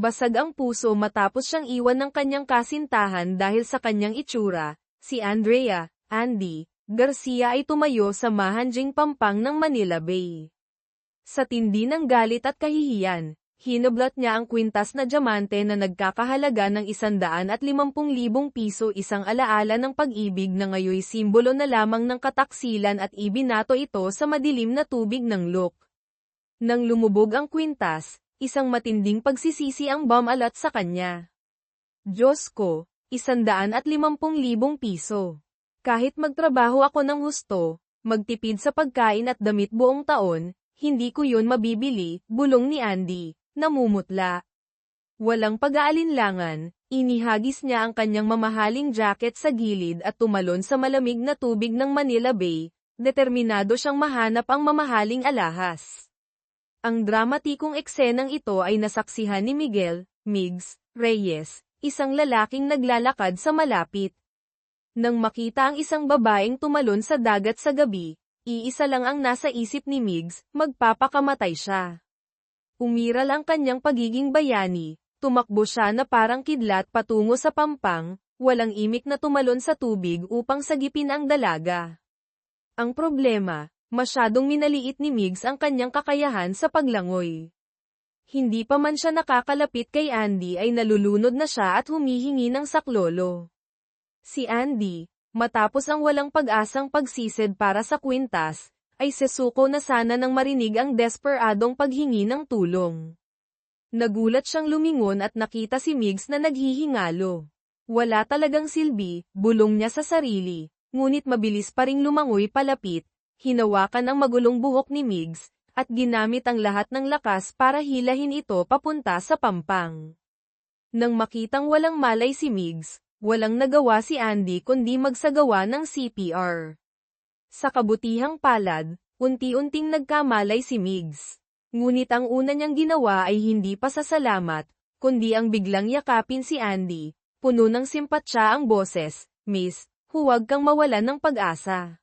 Basag ang puso matapos siyang iwan ng kanyang kasintahan dahil sa kanyang itsura, si Andy Garcia ay tumayo sa Mahanjing Pampang ng Manila Bay. Sa tindi ng galit at kahihiyan, hinublat niya ang kwintas na diamante na nagkakahalaga ng 150,000 piso, isang alaala ng pag-ibig na ngayoy simbolo na lamang ng kataksilan, at ibinato ito sa madilim na tubig ng Look. Nang lumubog ang kwintas, isang matinding pagsisisi ang bumalat sa kanya. Diyos ko, 150,000 piso. Kahit magtrabaho ako ng husto, magtipid sa pagkain at damit buong taon, hindi ko yun mabibili, bulong ni Andy, namumutla. Walang pag-aalinlangan, inihagis niya ang kanyang mamahaling jacket sa gilid at tumalon sa malamig na tubig ng Manila Bay, determinado siyang mahanap ang mamahaling alahas. Ang dramatikong eksenang ito ay nasaksihan ni Miguel Migs Reyes, isang lalaking naglalakad sa malapit. Nang makita ang isang babaeng tumalon sa dagat sa gabi, iisa lang ang nasa isip ni Migs, magpapakamatay siya. Umiral ang kanyang pagiging bayani, tumakbo siya na parang kidlat patungo sa Pampang, walang imik na tumalon sa tubig upang sagipin ang dalaga. Ang problema, masyadong minaliit ni Migs ang kanyang kakayahan sa paglangoy. Hindi pa man siya nakakalapit kay Andy ay nalulunod na siya at humihingi ng saklolo. Si Andy, matapos ang walang pag-asang pagsisid para sa kwintas, ay sesuko na sana nang marinig ang desperadong paghingi ng tulong. Nagulat siyang lumingon at nakita si Migs na naghihingalo. Wala talagang silbi, bulong niya sa sarili, ngunit mabilis pa ring lumangoy palapit. Hinawakan ang magulong buhok ni Migs, at ginamit ang lahat ng lakas para hilahin ito papunta sa Pampang. Nang makitang walang malay si Migs, walang nagawa si Andy kundi magsagawa ng CPR. Sa kabutihang palad, unti-unting nagkamalay si Migs. Ngunit ang una niyang ginawa ay hindi pasasalamat, kundi ang biglang yakapin si Andy, puno ng simpatsya ang boses, "Miss, huwag kang mawalan ng pag-asa.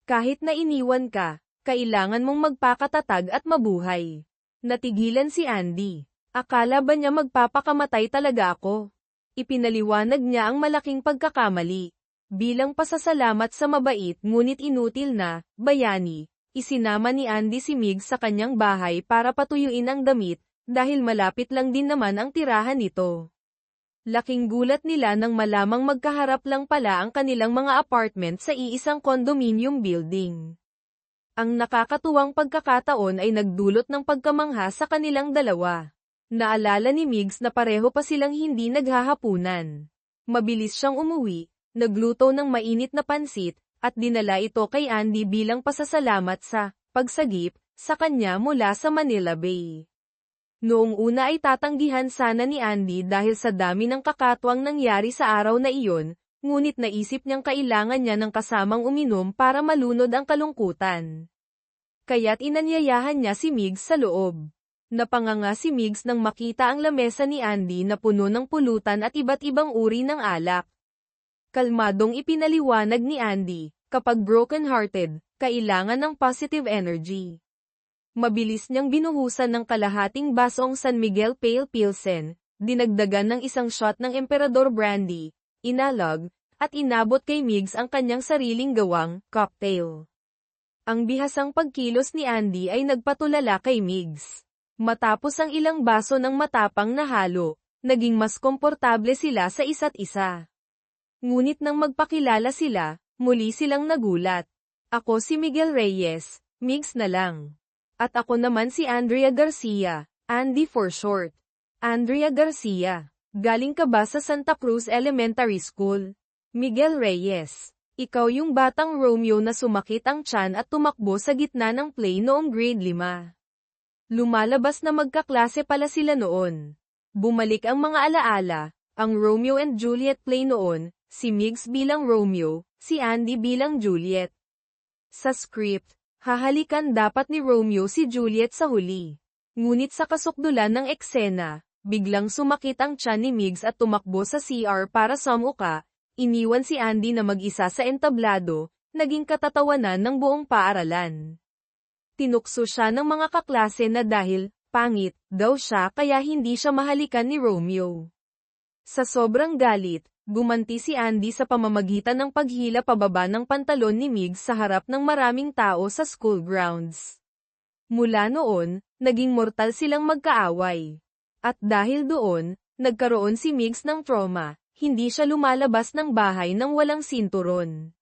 Kahit na iniwan ka, kailangan mong magpakatatag at mabuhay." Natigilan si Andy. Akala ba niya magpapakamatay talaga ako? Ipinaliwanag niya ang malaking pagkakamali. Bilang pasasalamat sa mabait ngunit inutil na bayani, isinama ni Andy si Migs sa kanyang bahay para patuyuin ang damit, dahil malapit lang din naman ang tirahan nito. Laking gulat nila nang malamang magkaharap lang pala ang kanilang mga apartment sa iisang condominium building. Ang nakakatuwang pagkakataon ay nagdulot ng pagkamangha sa kanilang dalawa. Naalala ni Migs na pareho pa silang hindi naghahapunan. Mabilis siyang umuwi, nagluto ng mainit na pansit, at dinala ito kay Andy bilang pasasalamat sa pagsagip sa kanya mula sa Manila Bay. Noong una ay tatanggihan sana ni Andy dahil sa dami ng kakatwang nangyari sa araw na iyon, ngunit naisip niyang kailangan niya ng kasamang uminom para malunod ang kalungkutan. Kaya't inanyayahan niya si Migs sa loob. Napanganga si Migs nang makita ang lamesa ni Andy na puno ng pulutan at iba't ibang uri ng alak. Kalmadong ipinaliwanag ni Andy, kapag broken-hearted, kailangan ng positive energy. Mabilis niyang binuhusan ng kalahating basong San Miguel Pale Pilsen, dinagdagan ng isang shot ng Emperador Brandy, inalog, at inabot kay Migs ang kanyang sariling gawang cocktail. Ang bihasang pagkilos ni Andy ay nagpatulala kay Migs. Matapos ang ilang baso ng matapang na halo, naging mas komportable sila sa isa't isa. Ngunit nang magpakilala sila, muli silang nagulat. "Ako si Miguel Reyes, Migs na lang. At ako naman si Andrea Garcia, Andy for short." "Andrea Garcia, galing ka ba sa Santa Cruz Elementary School?" "Miguel Reyes, ikaw yung batang Romeo na sumakit ang tiyan at tumakbo sa gitna ng play noong grade 5. Lumalabas na magkaklase pala sila noon." Bumalik ang mga alaala, ang Romeo and Juliet play noon, si Migs bilang Romeo, si Andy bilang Juliet. Sa script, hahalikan dapat ni Romeo si Juliet sa huli. Ngunit sa kasukdulan ng eksena, biglang sumakit ang tiyan ni Migs at tumakbo sa CR para sumuka, iniwan si Andy na mag-isa sa entablado, naging katatawanan ng buong paaralan. Tinukso siya ng mga kaklase na dahil pangit daw siya kaya hindi siya mahalikan ni Romeo. Sa sobrang galit, gumanti si Andy sa pamamagitan ng paghila pababa ng pantalon ni Migs sa harap ng maraming tao sa school grounds. Mula noon, naging mortal silang magkaaway. At dahil doon, nagkaroon si Migs ng trauma, hindi siya lumalabas ng bahay nang walang sinturon.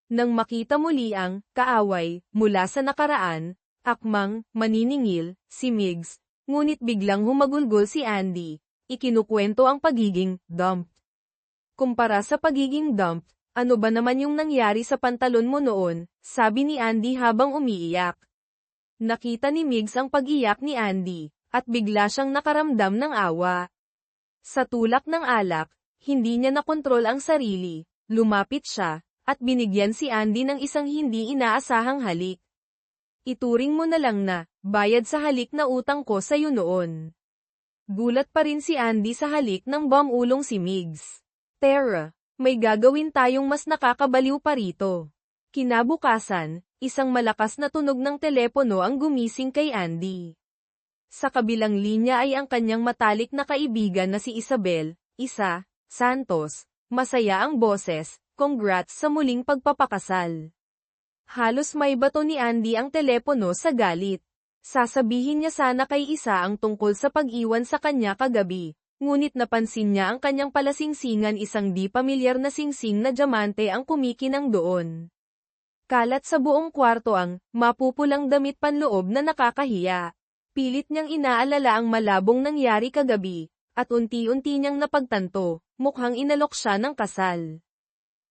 Nang makita muli ang kaaway mula sa nakaraan, akmang maniningil si Migs, ngunit biglang humagulgol si Andy, ikinukwento ang pagiging dumped. Kumpara sa pagiging dumped, ano ba naman yung nangyari sa pantalon mo noon, sabi ni Andy habang umiiyak. Nakita ni Migs ang pag-iyak ni Andy, at bigla siyang nakaramdam ng awa. Sa tulak ng alak, hindi niya nakontrol ang sarili, lumapit siya, at binigyan si Andy ng isang hindi inaasahang halik. Ituring mo na lang na, bayad sa halik na utang ko sa'yo noon. Gulat pa rin si Andy sa halik ng bumulong si Migs. Tara, may gagawin tayong mas nakakabaliw pa rito. Kinabukasan, isang malakas na tunog ng telepono ang gumising kay Andy. Sa kabilang linya ay ang kanyang matalik na kaibigan na si Isabel, Santos. Masaya ang boses, congrats sa muling pagpapakasal. Halos may bato ni Andy ang telepono sa galit. Sasabihin niya sana kay Isa ang tungkol sa pag-iwan sa kanya kagabi, ngunit napansin niya ang kanyang palasingsingan, isang di pamilyar na singsing na diamante ang kumikinang doon. Kalat sa buong kwarto ang mapupulang damit panloob na nakakahiya. Pilit niyang inaalala ang malabong nangyari kagabi, at unti-unti niyang napagtanto, mukhang inalok siya ng kasal.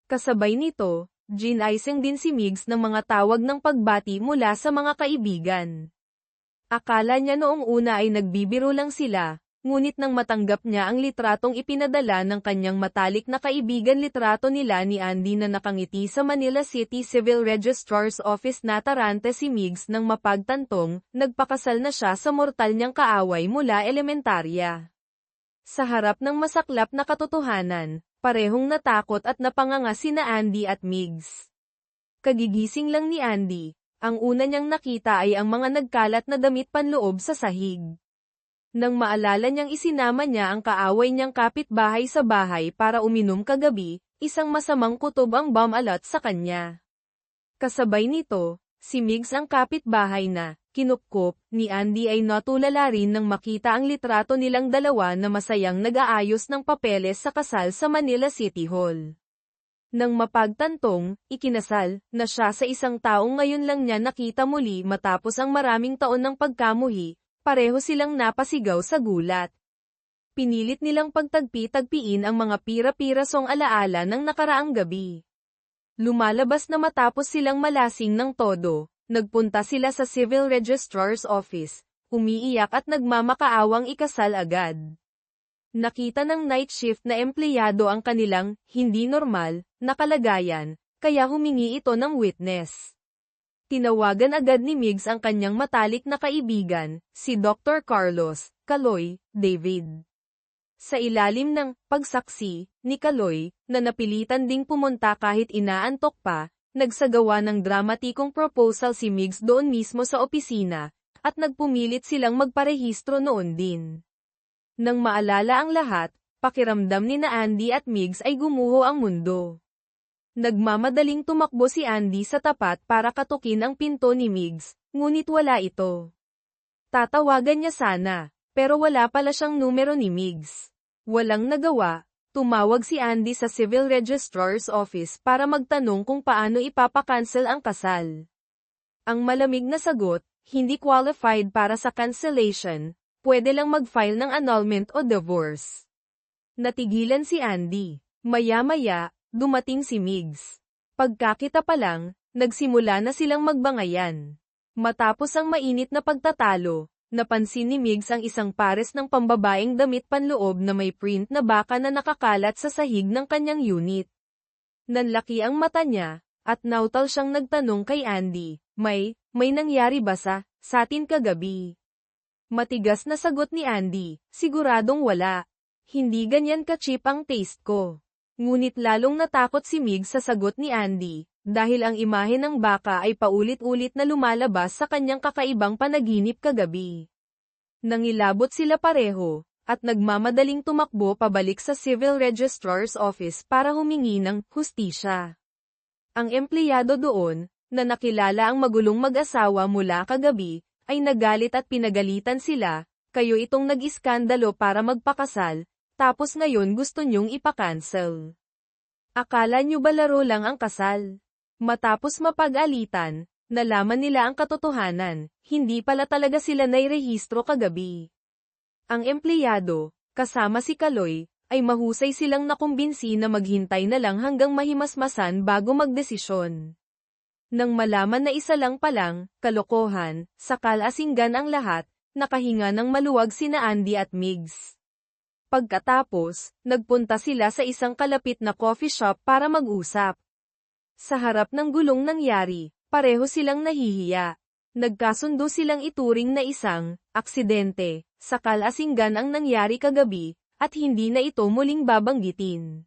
Kasabay nito, ginaising din si Migs ng mga tawag ng pagbati mula sa mga kaibigan. Akala niya noong una ay nagbibiro lang sila, ngunit nang matanggap niya ang litratong ipinadala ng kanyang matalik na kaibigan, litrato nila ni Andy na nakangiti sa Manila City Civil Registrar's Office, natarante si Migs nang mapagtantong, nagpakasal na siya sa mortal niyang kaaway mula elementarya. Sa harap ng masaklap na katotohanan, parehong natakot at napanganga sina Andy at Migs. Kagigising lang ni Andy, ang una niyang nakita ay ang mga nagkalat na damit panloob sa sahig. Nang maalala niyang isinama niya ang kaaway niyang kapitbahay sa bahay para uminom kagabi, isang masamang kutob ang bumalot sa kanya. Kasabay nito, si Migs ang kapitbahay na kinupkop ni Andy ay natulala rin nang makita ang litrato nilang dalawa na masayang nag-aayos ng papeles sa kasal sa Manila City Hall. Nang mapagtantong, ikinasal na siya sa isang taong ngayon lang niya nakita muli matapos ang maraming taon ng pagkamuhi, pareho silang napasigaw sa gulat. Pinilit nilang pagtagpi-tagpiin ang mga pira-pirasong alaala ng nakaraang gabi. Lumalabas na matapos silang malasing ng todo, nagpunta sila sa Civil Registrar's Office, umiiyak at nagmamakaawang ikasal agad. Nakita ng night shift na empleyado ang kanilang hindi normal na kalagayan, kaya humingi ito ng witness. Tinawagan agad ni Migs ang kanyang matalik na kaibigan, si Dr. Carlos Kaloy David. Sa ilalim ng pagsaksi ni Kaloy, na napilitan ding pumunta kahit inaantok pa, nagsagawa ng dramatikong proposal si Migs doon mismo sa opisina, at nagpumilit silang magparehistro noon din. Nang maalala ang lahat, pakiramdam ni na Andy at Migs ay gumuho ang mundo. Nagmamadaling tumakbo si Andy sa tapat para katukin ang pinto ni Migs, ngunit wala ito. Tatawagan niya sana, pero wala pala siyang numero ni Migs. Walang nagawa, tumawag si Andy sa Civil Registrar's Office para magtanong kung paano ipapakancel ang kasal. Ang malamig na sagot, hindi qualified para sa cancellation, pwede lang mag-file ng annulment o divorce. Natigilan si Andy. Maya-maya, dumating si Migs. Pagkakita pa lang, nagsimula na silang magbangayan. Matapos ang mainit na pagtatalo, napansin ni Migs ang isang pares ng pambabaeng damit panloob na may print na baka na nakakalat sa sahig ng kanyang unit. Nanlaki ang mata niya, at nautal siyang nagtanong kay Andy, may nangyari ba sa atin kagabi? Matigas na sagot ni Andy, siguradong wala. Hindi ganyan ka-cheap ang taste ko. Ngunit lalong natakot si Migs sa sagot ni Andy, dahil ang imahe ng baka ay paulit-ulit na lumalabas sa kanyang kakaibang panaginip kagabi. Nangilabot sila pareho, at nagmamadaling tumakbo pabalik sa Civil Registrar's Office para humingi ng hustisya. Ang empleyado doon, na nakilala ang magulong mag-asawa mula kagabi, ay nagalit at pinagalitan sila, kayo itong nag-iskandalo para magpakasal, tapos ngayon gusto nyong ipakancel. Akala nyo ba laro lang ang kasal? Matapos mapag-alitan, nalaman nila ang katotohanan, hindi pala talaga sila nairehistro kagabi. Ang empleyado, kasama si Kaloy, ay mahusay silang nakumbinsi na maghintay na lang hanggang mahimasmasan bago magdesisyon. Nang malaman na isa lang palang, kalokohan, sakal asinggan ang lahat, nakahinga ng maluwag sina Andy at Migs. Pagkatapos, nagpunta sila sa isang kalapit na coffee shop para mag-usap. Sa harap ng gulong nangyari, pareho silang nahihiya. Nagkasundo silang ituring na isang aksidente, sakal asinggan ang nangyari kagabi, at hindi na ito muling babanggitin.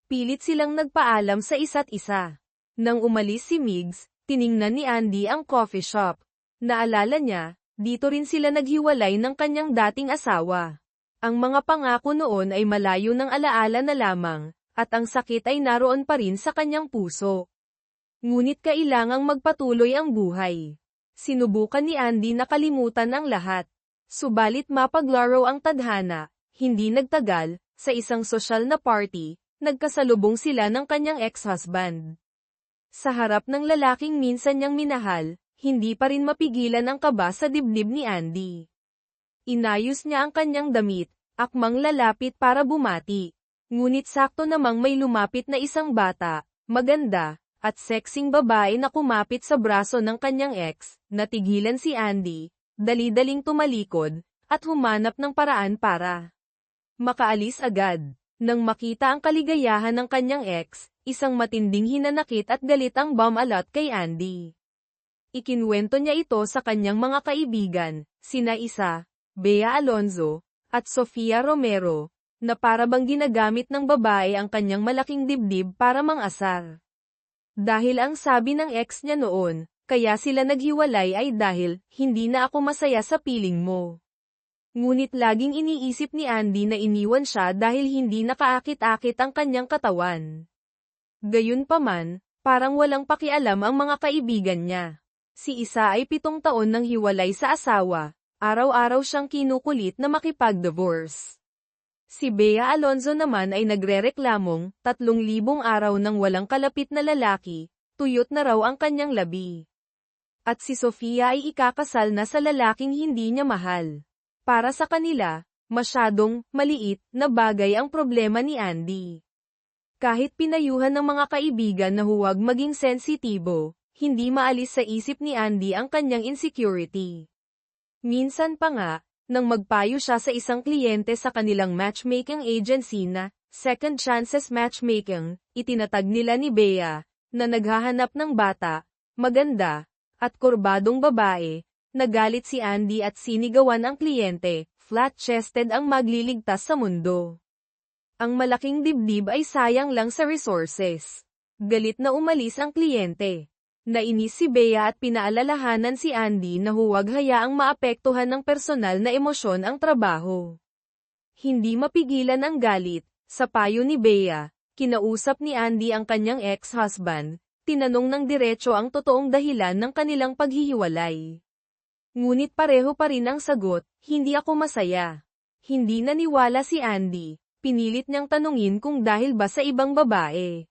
Pilit silang nagpaalam sa isa't isa. Nang umalis si Migs, tiningnan ni Andy ang coffee shop. Naalala niya, dito rin sila naghiwalay ng kanyang dating asawa. Ang mga pangako noon ay malayo ng alaala na lamang, at ang sakit ay naroon pa rin sa kanyang puso. Ngunit kailangang magpatuloy ang buhay. Sinubukan ni Andy na kalimutan ang lahat. Subalit mapaglaro ang tadhana, hindi nagtagal, sa isang sosyal na party, nagkasalubong sila ng kanyang ex-husband. Sa harap ng lalaking minsan niyang minahal, hindi pa rin mapigilan ang kaba sa dibdib ni Andy. Inayos niya ang kanyang damit, akmang lalapit para bumati. Ngunit sakto namang may lumapit na isang bata, maganda, at sexing babae na kumapit sa braso ng kanyang ex. Natigilan si Andy, dali-daling tumalikod, at humanap ng paraan para makaalis agad. Nang makita ang kaligayahan ng kanyang ex, isang matinding hinanakit at galit ang bumalot kay Andy. Ikinwento niya ito sa kanyang mga kaibigan, sina Isa, Bea Alonzo, at Sofia Romero, na parabang ginagamit ng babae ang kanyang malaking dibdib para mang-asar. Dahil ang sabi ng ex niya noon, kaya sila naghiwalay ay dahil, hindi na ako masaya sa piling mo. Ngunit laging iniisip ni Andy na iniwan siya dahil hindi nakaakit-akit ang kanyang katawan. Gayunpaman, parang walang pakialam ang mga kaibigan niya. Si Isa ay 7 taon nang hiwalay sa asawa, araw-araw siyang kinukulit na makipag-divorce. Si Bea Alonzo naman ay nagrereklamong, 3,000 araw nang walang kalapit na lalaki, tuyot na raw ang kanyang labi. At si Sofia ay ikakasal na sa lalaking hindi niya mahal. Para sa kanila, masyadong maliit na bagay ang problema ni Andy. Kahit pinayuhan ng mga kaibigan na huwag maging sensitibo, hindi maalis sa isip ni Andy ang kanyang insecurity. Minsan pa nga, nang magpayo siya sa isang kliyente sa kanilang matchmaking agency na Second Chances Matchmaking, itinatag nila ni Bea, na naghahanap ng bata, maganda, at kurbadong babae. Nagalit si Andy at sinigawan ang kliyente, flat-chested ang magliligtas sa mundo. Ang malaking dibdib ay sayang lang sa resources. Galit na umalis ang kliyente. Nainis si Bea at pinaalalahanan si Andy na huwag hayaang maapektuhan ng personal na emosyon ang trabaho. Hindi mapigilan ang galit, sa payo ni Bea, kinausap ni Andy ang kanyang ex-husband, tinanong ng diretso ang totoong dahilan ng kanilang paghihiwalay. Ngunit pareho pa rin ang sagot, hindi ako masaya. Hindi naniwala si Andy, pinilit niyang tanungin kung dahil ba sa ibang babae.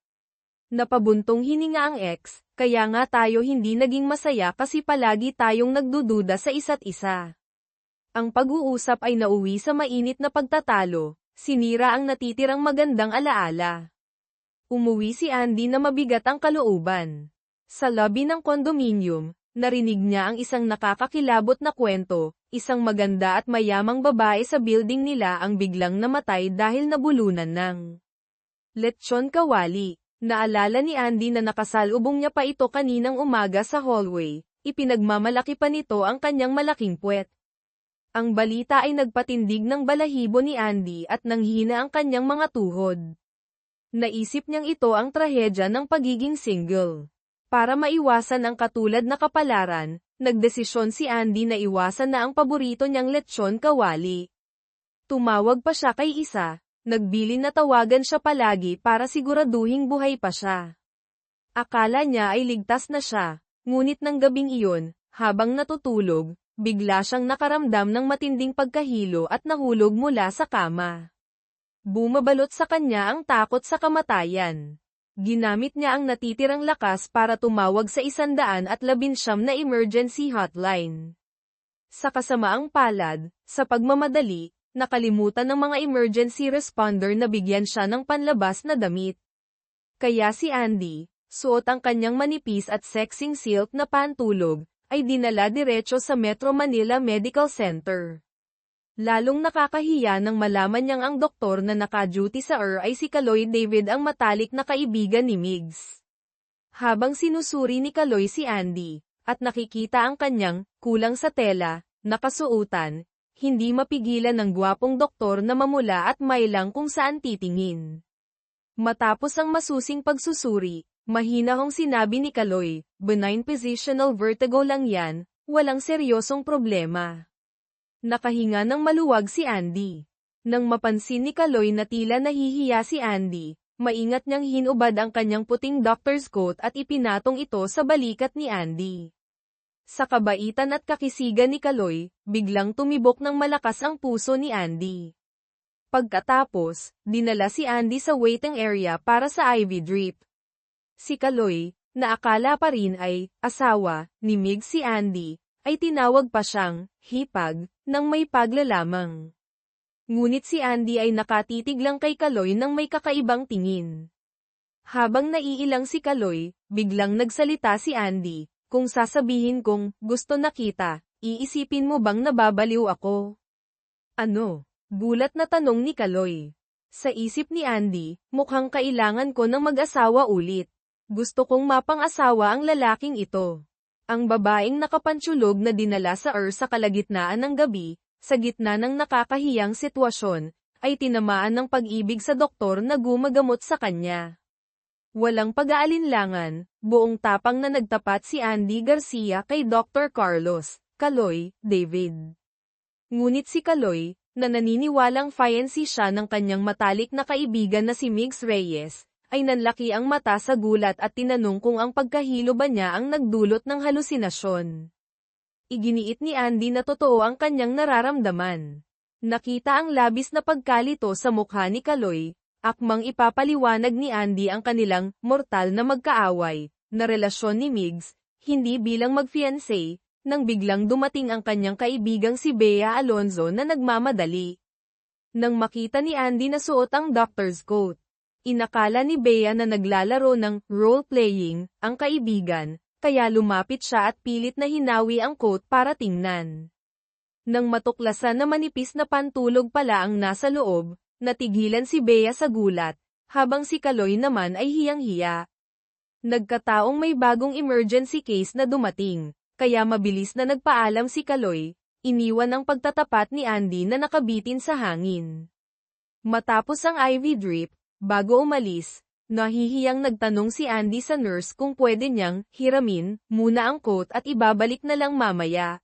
Napabuntong hininga ang ex, kaya nga tayo hindi naging masaya kasi palagi tayong nagdududa sa isa't isa. Ang pag-uusap ay nauwi sa mainit na pagtatalo, sinira ang natitirang magandang alaala. Umuwi si Andy na mabigat ang kalooban. Sa lobby ng kondominium, narinig niya ang isang nakakakilabot na kwento, isang maganda at mayamang babae sa building nila ang biglang namatay dahil nabulunan ng lechon kawali. Naalala ni Andy na nakasalubong niya pa ito kaninang umaga sa hallway, ipinagmamalaki pa nito ang kanyang malaking puwet. Ang balita ay nagpatindig ng balahibo ni Andy at nanghina ang kanyang mga tuhod. Naisip niyang ito ang trahedya ng pagiging single. Para maiwasan ang katulad na kapalaran, nagdesisyon si Andy na iwasan na ang paborito niyang lechon kawali. Tumawag pa siya kay isa, nagbilin na tawagan siya palagi para siguraduhing buhay pa siya. Akala niya ay ligtas na siya, ngunit ng gabing iyon, habang natutulog, bigla siyang nakaramdam ng matinding pagkahilo at nahulog mula sa kama. Bumabalot sa kanya ang takot sa kamatayan. Ginamit niya ang natitirang lakas para tumawag sa 119 na emergency hotline. Sa kasamaang palad, sa pagmamadali, nakalimutan ng mga emergency responder na bigyan siya ng panlabas na damit. Kaya si Andy, suot ang kanyang manipis at sexing silk na pantulog, ay dinala diretso sa Metro Manila Medical Center. Lalong nakakahiya nang malaman niyang ang doktor na naka-duty sa ay si Kaloy David, ang matalik na kaibigan ni Migs. Habang sinusuri ni Kaloy si Andy, at nakikita ang kanyang kulang sa tela, nakasuutan, hindi mapigilan ng gwapong doktor na mamula at mailang kung saan titingin. Matapos ang masusing pagsusuri, mahinahong sinabi ni Kaloy, benign positional vertigo lang yan, walang seryosong problema. Nakahinga ng maluwag si Andy. Nang mapansin ni Kaloy na tila nahihiya si Andy, maingat niyang hinubad ang kanyang puting doctor's coat at ipinatong ito sa balikat ni Andy. Sa kabaitan at kakisigan ni Kaloy, biglang tumibok ng malakas ang puso ni Andy. Pagkatapos, dinala si Andy sa waiting area para sa IV drip. Si Kaloy, na akala pa rin ay asawa ni Migs si Andy, ay tinawag pa siyang hipag nang may paglalamang. Ngunit si Andy ay nakatitig lang kay Kaloy nang may kakaibang tingin. Habang naiilang si Kaloy, biglang nagsalita si Andy, kung sasabihin kong gusto na kita, iisipin mo bang nababaliw ako? Ano? Gulat na tanong ni Kaloy. Sa isip ni Andy, mukhang kailangan ko ng mag-asawa ulit. Gusto kong mapang-asawa ang lalaking ito. Ang babaeng nakapantsulog na dinala sa sa kalagitnaan ng gabi, sa gitna ng nakakahiyang sitwasyon, ay tinamaan ng pag-ibig sa doktor na gumagamot sa kanya. Walang pag-aalinlangan, buong tapang na nagtapat si Andy Garcia kay Dr. Carlos Kaloy David. Ngunit si Kaloy, na naniniwalang fiancé siya ng kanyang matalik na kaibigan na si Migs Reyes, ay nanlaki ang mata sa gulat at tinanong kung ang pagkahilo ba niya ang nagdulot ng halusinasyon. Iginiit ni Andy na totoo ang kanyang nararamdaman. Nakita ang labis na pagkalito sa mukha ni Kaloy, akmang ipapaliwanag ni Andy ang kanilang mortal na magkaaway na relasyon ni Migs, hindi bilang mag-fiancé, nang biglang dumating ang kanyang kaibigang si Bea Alonzo na nagmamadali. Nang makita ni Andy na suot ang doctor's coat, inakala ni Bea na naglalaro ng role-playing ang kaibigan, kaya lumapit siya at pilit na hinawi ang coat para tingnan. Nang matuklasan na manipis na pantulog pala ang nasa loob, natigilan si Bea sa gulat, habang si Kaloy naman ay hiyang-hiya. Nagkataong may bagong emergency case na dumating, kaya mabilis na nagpaalam si Kaloy, iniwan ang pagtatapat ni Andy na nakabitin sa hangin. Matapos ang IV drip, bago umalis, nahihiyang nagtanong si Andy sa nurse kung pwede niyang hiramin muna ang coat at ibabalik na lang mamaya.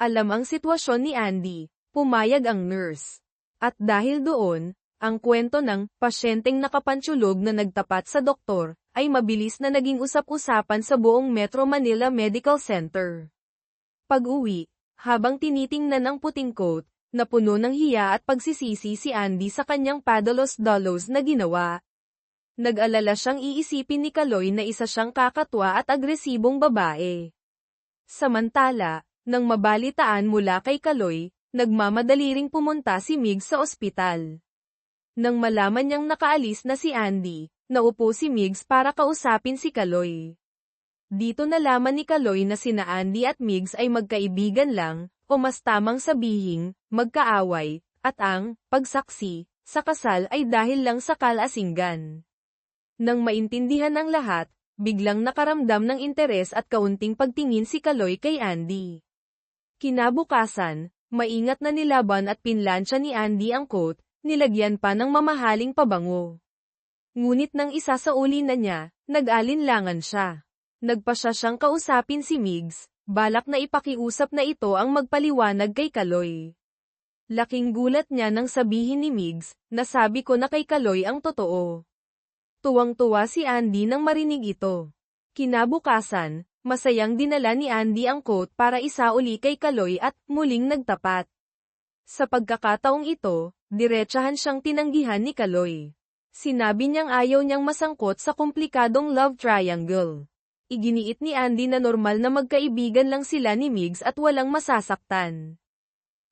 Alam ang sitwasyon ni Andy, pumayag ang nurse. At dahil doon, ang kwento ng pasyenteng nakapantsulog na nagtapat sa doktor, ay mabilis na naging usap-usapan sa buong Metro Manila Medical Center. Pag-uwi, habang tinitingnan ang puting coat, na puno ng hiya at pagsisisi si Andy sa kanyang padalos-dalos na ginawa. Nag-alala siyang iisipin ni Kaloy na isa siyang kakatwa at agresibong babae. Samantala, nang mabalitaan mula kay Kaloy, nagmamadali ring pumunta si Migs sa ospital. Nang malaman niyang nakaalis na si Andy, naupo si Migs para kausapin si Kaloy. Dito nalaman ni Kaloy na sina Andy at Migs ay magkaibigan lang, o mas tamang sabihing, magkaaway, at ang pagsaksi sa kasal ay dahil lang sa kalasingan. Nang maintindihan ng lahat, biglang nakaramdam ng interes at kaunting pagtingin si Kaloy kay Andy. Kinabukasan, maingat na nilaban at pinlansya ni Andy ang coat, nilagyan pa ng mamahaling pabango. Ngunit nang isasauli na niya, nag-alinlangan siya. Nagpasya siyang kausapin si Migs, Balak na ipakiusap na ito ang magpaliwanag kay Kaloy. Laking gulat niya nang sabihin ni Migs, nasabi ko na kay Kaloy ang totoo. Tuwang-tuwa si Andy nang marinig ito. Kinabukasan, masayang dinala ni Andy ang coat para isauli kay Kaloy at muling nagtapat. Sa pagkakataong ito, diretsahan siyang tinanggihan ni Kaloy. Sinabi niyang ayaw niyang masangkot sa komplikadong love triangle. Iginiit ni Andy na normal na magkaibigan lang sila ni Migs at walang masasaktan.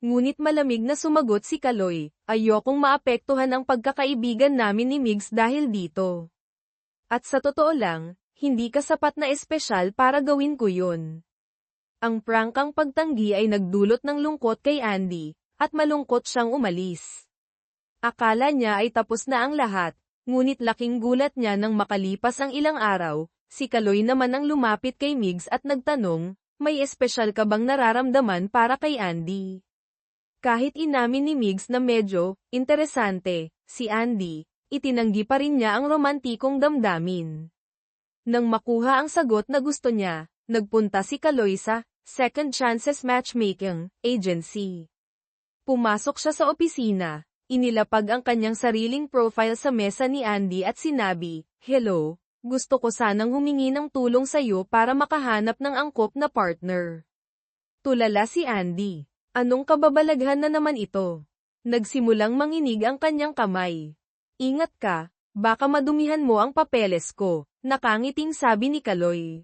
Ngunit malamig na sumagot si Kaloy, ayokong maapektuhan ang pagkakaibigan namin ni Migs dahil dito. At sa totoo lang, hindi ka sapat na espesyal para gawin ko yun. Ang prangkang pagtanggi ay nagdulot ng lungkot kay Andy, at malungkot siyang umalis. Akala niya ay tapos na ang lahat, ngunit laking gulat niya nang makalipas ang ilang araw, si Kaloy naman ang lumapit kay Migs at nagtanong, may espesyal ka bang nararamdaman para kay Andy? Kahit inamin ni Migs na medyo interesante si Andy, itinanggi pa rin niya ang romantikong damdamin. Nang makuha ang sagot na gusto niya, nagpunta si Kaloy sa Second Chances Matchmaking Agency. Pumasok siya sa opisina, inilapag ang kanyang sariling profile sa mesa ni Andy at sinabi, "Hello, gusto ko sanang humingi ng tulong sa iyo para makahanap ng angkop na partner." Tulala si Andy. Anong kababalaghan na naman ito? Nagsimulang manginig ang kanyang kamay. "Ingat ka, baka madumihan mo ang papeles ko," nakangiting sabi ni Kaloy.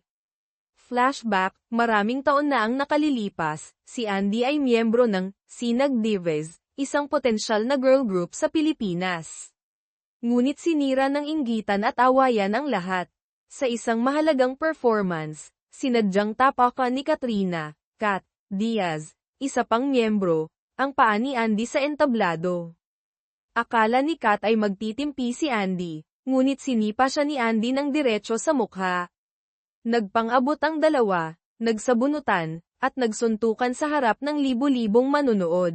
Flashback, maraming taon na ang nakalilipas, si Andy ay miyembro ng Sinag Divas, isang potensyal na girl group sa Pilipinas. Ngunit sinira ng inggitan at awayan ang lahat. Sa isang mahalagang performance, sinadyang tapakan ni Katrina, Kat Diaz, isa pang miyembro, ang paa ni Andy sa entablado. Akala ni Kat ay magtitimpi si Andy, ngunit sinipa siya ni Andy ng diretso sa mukha. Nagpang-abot ang dalawa, nagsabunutan, at nagsuntukan sa harap ng libu-libong manunood.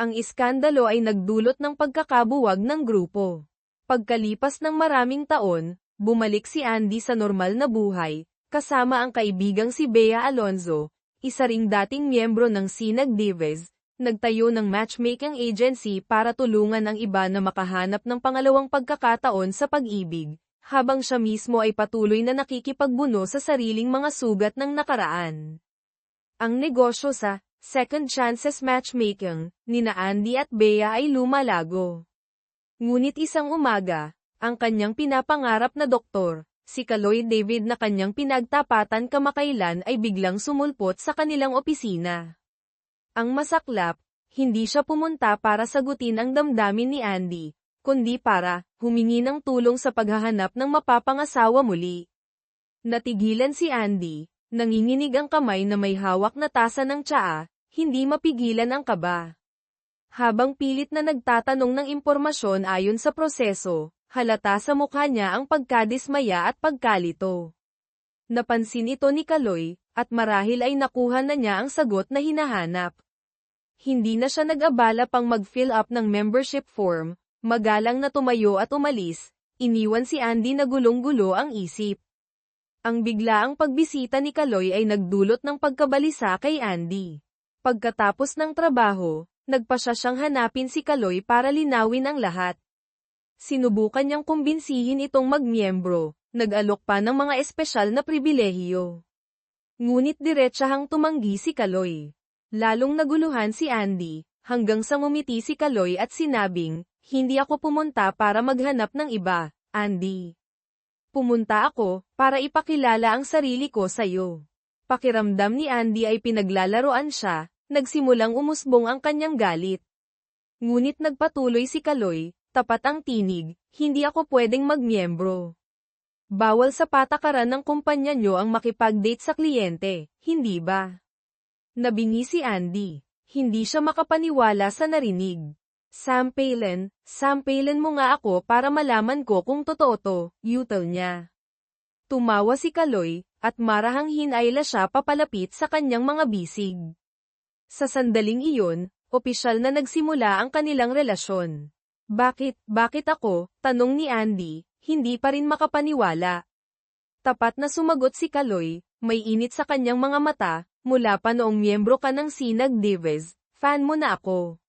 Ang iskandalo ay nagdulot ng pagkakabuwag ng grupo. Pagkalipas ng maraming taon, bumalik si Andy sa normal na buhay, kasama ang kaibigang si Bea Alonzo, isa ring dating miyembro ng Sinag Divas, nagtayo ng matchmaking agency para tulungan ang iba na makahanap ng pangalawang pagkakataon sa pag-ibig, habang siya mismo ay patuloy na nakikipagbuno sa sariling mga sugat ng nakaraan. Ang negosyo sa Second Chances Matchmaking, nina Andy at Bea ay lumalago. Ngunit isang umaga, ang kanyang pinapangarap na doktor, si Kaloy David na kanyang pinagtapatan kamakailan ay biglang sumulpot sa kanilang opisina. Ang masaklap, hindi siya pumunta para sagutin ang damdamin ni Andy, kundi para humingi ng tulong sa paghahanap ng mapapangasawa muli. Natigilan si Andy, nanginginig ang kamay na may hawak na tasa ng tsaa, hindi mapigilan ang kaba. Habang pilit na nagtatanong ng impormasyon ayon sa proseso, halata sa mukha niya ang pagkadismaya at pagkalito. Napansin ito ni Kaloy, at marahil ay nakuha na niya ang sagot na hinahanap. Hindi na siya nag-abala pang mag-fill up ng membership form, magalang na tumayo at umalis, iniwan si Andy na gulong-gulo ang isip. Ang biglaang pagbisita ni Kaloy ay nagdulot ng pagkabalisa kay Andy. Pagkatapos ng trabaho, nagpasya siyang hanapin si Kaloy para linawin ang lahat. Sinubukan niyang kumbinsihin itong magmiyembro, nag-alok pa ng mga espesyal na pribilehiyo. Ngunit diretsahang tumanggi si Kaloy. Lalong naguluhan si Andy, hanggang sa ngumiti si Kaloy at sinabing, "Hindi ako pumunta para maghanap ng iba, Andy. Pumunta ako, para ipakilala ang sarili ko sa'yo." Pakiramdam ni Andy ay pinaglalaroan siya, nagsimulang umusbong ang kanyang galit. Ngunit nagpatuloy si Kaloy, "Tapat ang tinig, hindi ako pwedeng magmiyembro. Bawal sa patakaran ng kumpanya nyo ang makipag-date sa kliyente, hindi ba?" Nabingi si Andy. Hindi siya makapaniwala sa narinig. Sampailan mo nga ako para malaman ko kung totoo to," yutal niya. Tumawa si Kaloy, at marahang hinayla siya papalapit sa kanyang mga bisig. Sa sandaling iyon, opisyal na nagsimula ang kanilang relasyon. Bakit ako? Tanong ni Andy, hindi pa rin makapaniwala. Tapat na sumagot si Kaloy, may init sa kanyang mga mata, mula pa noong miyembro ka ng Sinag Divas, fan mo na ako.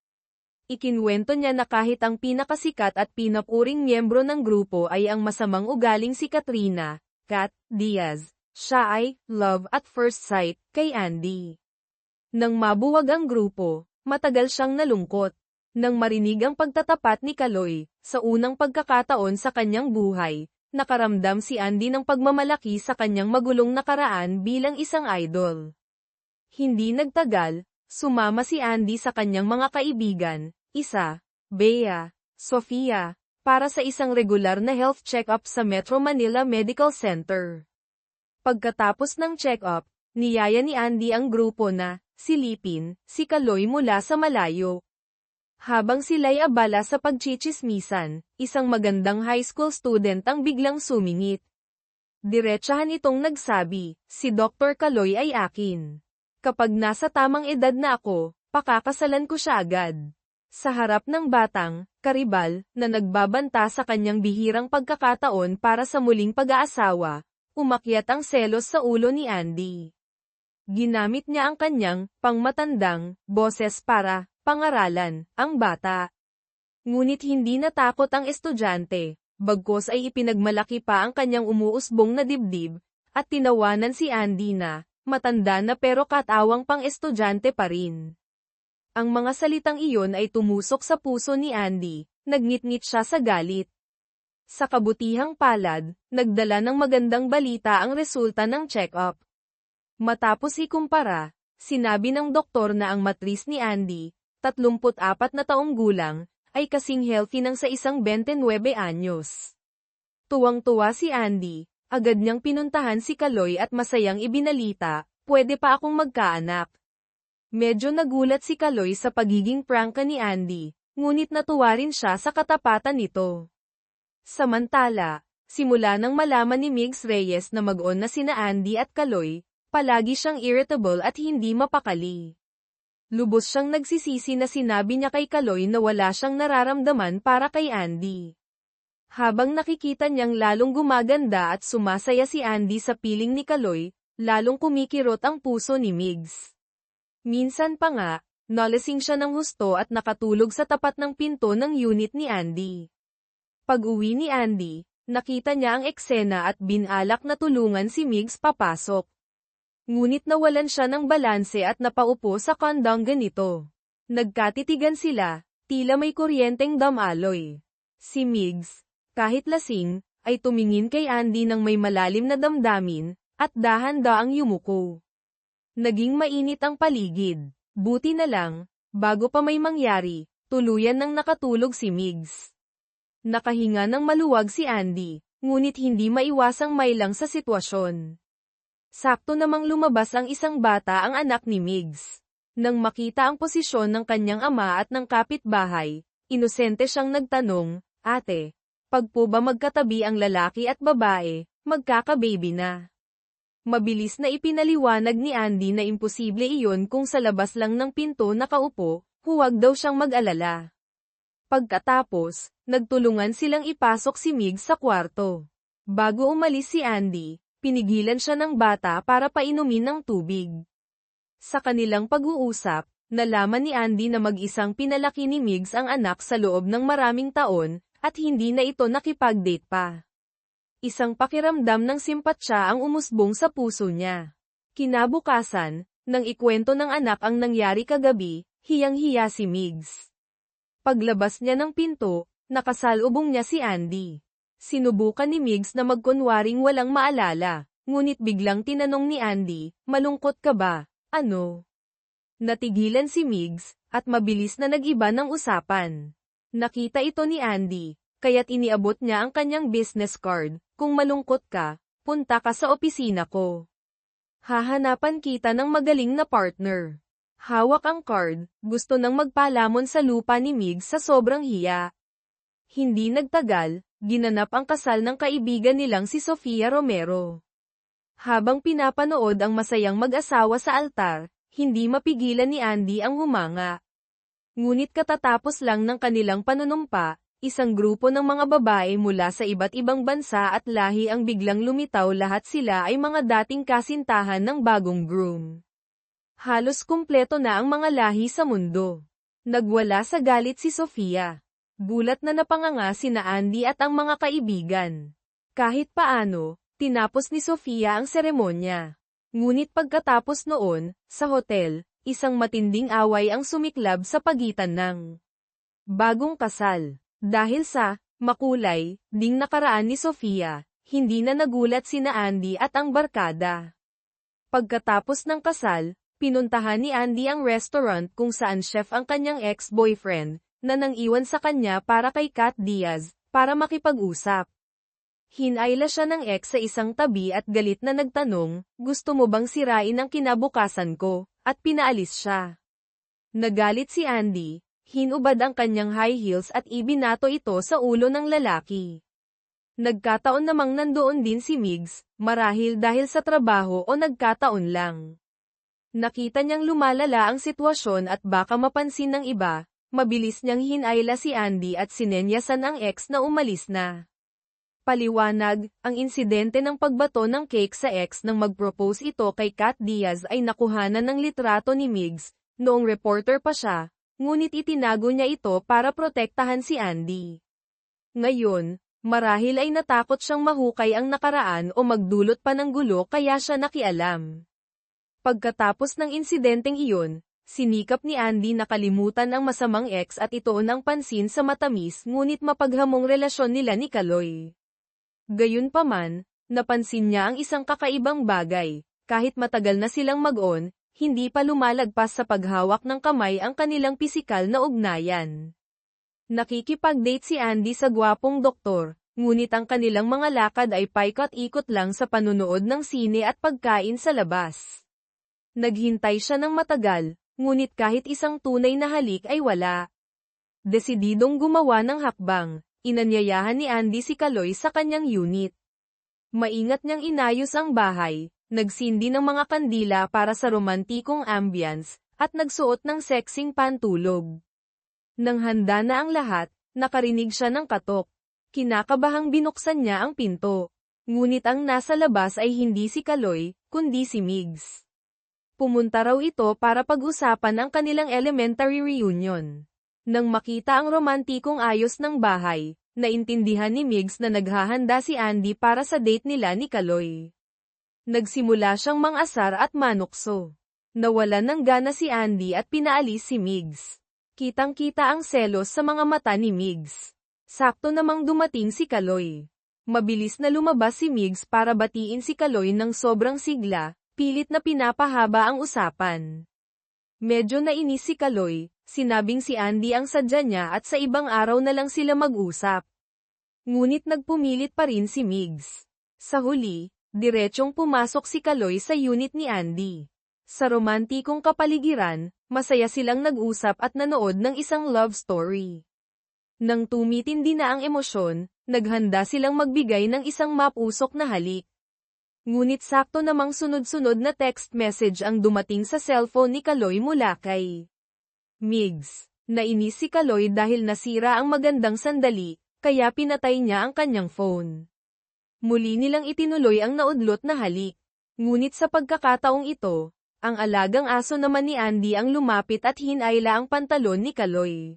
Ikinwento niya na kahit ang pinakasikat at pinapuring miyembro ng grupo ay ang masamang ugaling si Katrina, Kat Diaz, siya ay love at first sight kay Andy. Nang mabuwag ang grupo, matagal siyang nalungkot. Nang marinig ang pagtatapat ni Kaloy, sa unang pagkakataon sa kanyang buhay, nakaramdam si Andy ng pagmamalaki sa kanyang magulong nakaraan bilang isang idol. Hindi nagtagal, sumama si Andy sa kanyang mga kaibigan, Bea, Sofia, para sa isang regular na health check-up sa Metro Manila Medical Center. Pagkatapos ng check-up, niyaya ni Andy ang grupo na silipin si Kaloy mula sa malayo. Habang sila'y abala sa pagchichismisan, isang magandang high school student ang biglang sumingit. Diretsahan itong nagsabi, si Dr. Kaloy ay akin. Kapag nasa tamang edad na ako, pakakasalan ko siya agad. Sa harap ng batang, karibal, na nagbabanta sa kanyang bihirang pagkakataon para sa muling pag-aasawa, umakyat ang selos sa ulo ni Andy. Ginamit niya ang kanyang pangmatandang boses para pangaralan ang bata. Ngunit hindi natakot ang estudyante, bagkus ay ipinagmalaki pa ang kanyang umuusbong na dibdib, at tinawanan si Andy na matanda na pero katawang pang-estudyante pa rin. Ang mga salitang iyon ay tumusok sa puso ni Andy, nagngit-ngit siya sa galit. Sa kabutihang palad, nagdala ng magandang balita ang resulta ng check-up. Matapos ikumpara, sinabi ng doktor na ang matris ni Andy, 34 na taong gulang, ay kasing healthy ng sa isang 29 anyos. Tuwang-tuwa si Andy, agad niyang pinuntahan si Kaloy at masayang ibinalita, pwede pa akong magkaanak. Medyo nagulat si Kaloy sa pagiging prangka ni Andy, ngunit natuwa rin siya sa katapatan nito. Samantala, simula nang malaman ni Migs Reyes na mag-on na sina Andy at Kaloy, palagi siyang irritable at hindi mapakali. Lubos siyang nagsisisi na sinabi niya kay Kaloy na wala siyang nararamdaman para kay Andy. Habang nakikita niyang lalong gumaganda at sumasaya si Andy sa piling ni Kaloy, lalong kumikirot ang puso ni Migs. Minsan pa nga, nalasing siya ng husto at nakatulog sa tapat ng pinto ng unit ni Andy. Pag-uwi ni Andy, nakita niya ang eksena at binalak na tulungan si Migs papasok. Ngunit nawalan siya ng balanse at napaupo sa kandang ganito. Nagkatitigan sila, tila may kuryenteng damaloy. Si Migs, kahit lasing, ay tumingin kay Andy ng may malalim na damdamin, at dahan-daang yumuko. Naging mainit ang paligid. Buti na lang, bago pa may mangyari, tuluyan nang nakatulog si Migs. Nakahinga ng maluwag si Andy, ngunit hindi maiwasang mailang sa sitwasyon. Sakto namang lumabas ang isang bata ang anak ni Migs. Nang makita ang posisyon ng kanyang ama at ng kapitbahay, inosente siyang nagtanong, Ate, pag po ba magkatabi ang lalaki at babae, magkaka-baby na? Mabilis na ipinaliwanag ni Andy na imposible iyon kung sa labas lang ng pinto nakaupo, huwag daw siyang mag-alala. Pagkatapos, nagtulungan silang ipasok si Migs sa kwarto. Bago umalis si Andy, pinigilan siya ng bata para painumin ng tubig. Sa kanilang pag-uusap, nalaman ni Andy na mag-isang pinalaki ni Migs ang anak sa loob ng maraming taon, at hindi na ito nakipag-date pa. Isang pakiramdam ng simpatsya ang umusbong sa puso niya. Kinabukasan, nang ikwento ng anak ang nangyari kagabi, hiyang-hiya si Migs. Paglabas niya ng pinto, nakasalubong niya si Andy. Sinubukan ni Migs na magkunwaring walang maalala, ngunit biglang tinanong ni Andy, malungkot ka ba? Ano? Natigilan si Migs, at mabilis na nag-iba ng usapan. Nakita ito ni Andy, kaya't iniabot niya ang kanyang business card, kung malungkot ka, punta ka sa opisina ko. Hahanapan kita ng magaling na partner. Hawak ang card, gusto nang magpalamon sa lupa ni Migs sa sobrang hiya. Hindi nagtagal, ginanap ang kasal ng kaibigan nilang si Sofia Romero. Habang pinapanood ang masayang mag-asawa sa altar, hindi mapigilan ni Andy ang humanga. Ngunit katatapos lang ng kanilang panunumpa, isang grupo ng mga babae mula sa iba't ibang bansa at lahi ang biglang lumitaw, lahat sila ay mga dating kasintahan ng bagong groom. Halos kumpleto na ang mga lahi sa mundo. Nagwala sa galit si Sofia. Gulat na napanganga sina Andy at ang mga kaibigan. Kahit paano, tinapos ni Sofia ang seremonya. Ngunit pagkatapos noon, sa hotel, isang matinding away ang sumiklab sa pagitan ng bagong kasal. Dahil sa makulay ding nakaraan ni Sofia, hindi na nagulat sina Andy at ang barkada. Pagkatapos ng kasal, pinuntahan ni Andy ang restaurant kung saan chef ang kanyang ex-boyfriend, na nang iwan sa kanya para kay Kat Diaz, para makipag-usap. Hinayla siya ng ex sa isang tabi at galit na nagtanong, "Gusto mo bang sirain ang kinabukasan ko?" At pinaalis siya. Nagalit si Andy, hinubad ang kanyang high heels at ibinato ito sa ulo ng lalaki. Nagkataon namang nandoon din si Migs, marahil dahil sa trabaho o nagkataon lang. Nakita niyang lumalala ang sitwasyon at baka mapansin ng iba, mabilis niyang hinayla si Andy at sinenyasan ang ex na umalis na. Paliwanag, ang insidente ng pagbato ng cake sa ex nang mag-propose ito kay Kat Diaz ay nakuhanan ng litrato ni Migs, noong reporter pa siya, ngunit itinago niya ito para protektahan si Andy. Ngayon, marahil ay natakot siyang mahukay ang nakaraan o magdulot pa ng gulo kaya siya nakialam. Pagkatapos ng insidenteng iyon, sinikap ni Andy na kalimutan ang masamang ex at ituon ang pansin sa matamis ngunit mapaghamong relasyon nila ni Kaloy. Gayunpaman, napansin niya ang isang kakaibang bagay, kahit matagal na silang mag-on, hindi pa lumalagpas sa paghawak ng kamay ang kanilang pisikal na ugnayan. Nakikipag-date si Andy sa gwapong doktor, ngunit ang kanilang mga lakad ay paikot-ikot lang sa panunood ng sine at pagkain sa labas. Naghintay siya ng matagal, ngunit kahit isang tunay na halik ay wala. Desididong gumawa ng hakbang, inanyayahan ni Andy si Kaloy sa kanyang unit. Maingat niyang inayos ang bahay, nagsindi ng mga kandila para sa romantikong ambience, at nagsuot ng sexing pantulog. Nang handa na ang lahat, nakarinig siya ng katok. Kinakabahang binuksan niya ang pinto. Ngunit ang nasa labas ay hindi si Kaloy, kundi si Migs. Pumunta raw ito para pag-usapan ang kanilang elementary reunion. Nang makita ang romantikong ayos ng bahay, naintindihan ni Migs na naghahanda si Andy para sa date nila ni Kaloy. Nagsimula siyang mang-asar at manukso. Nawalan ng gana si Andy at pinaalis si Migs. Kitang-kita ang selos sa mga mata ni Migs. Sakto namang dumating si Kaloy. Mabilis na lumabas si Migs para batiin si Kaloy ng sobrang sigla, pilit na pinapahaba ang usapan. Medyo nainis si Kaloy, sinabing si Andy ang sadya niya at sa ibang araw na lang sila mag-usap. Ngunit nagpumilit pa rin si Migs. Sa huli, diretsyong pumasok si Kaloy sa unit ni Andy. Sa romantikong kapaligiran, masaya silang nag-usap at nanood ng isang love story. Nang tumitindi na ang emosyon, naghanda silang magbigay ng isang mapusok na halik. Ngunit sakto namang sunod-sunod na text message ang dumating sa cellphone ni Kaloy mula kay Migs. Nainis si Kaloy dahil nasira ang magandang sandali, kaya pinatay niya ang kanyang phone. Muli nilang itinuloy ang naudlot na halik. Ngunit sa pagkakataong ito, ang alagang aso naman ni Andy ang lumapit at hinayla ang pantalon ni Kaloy.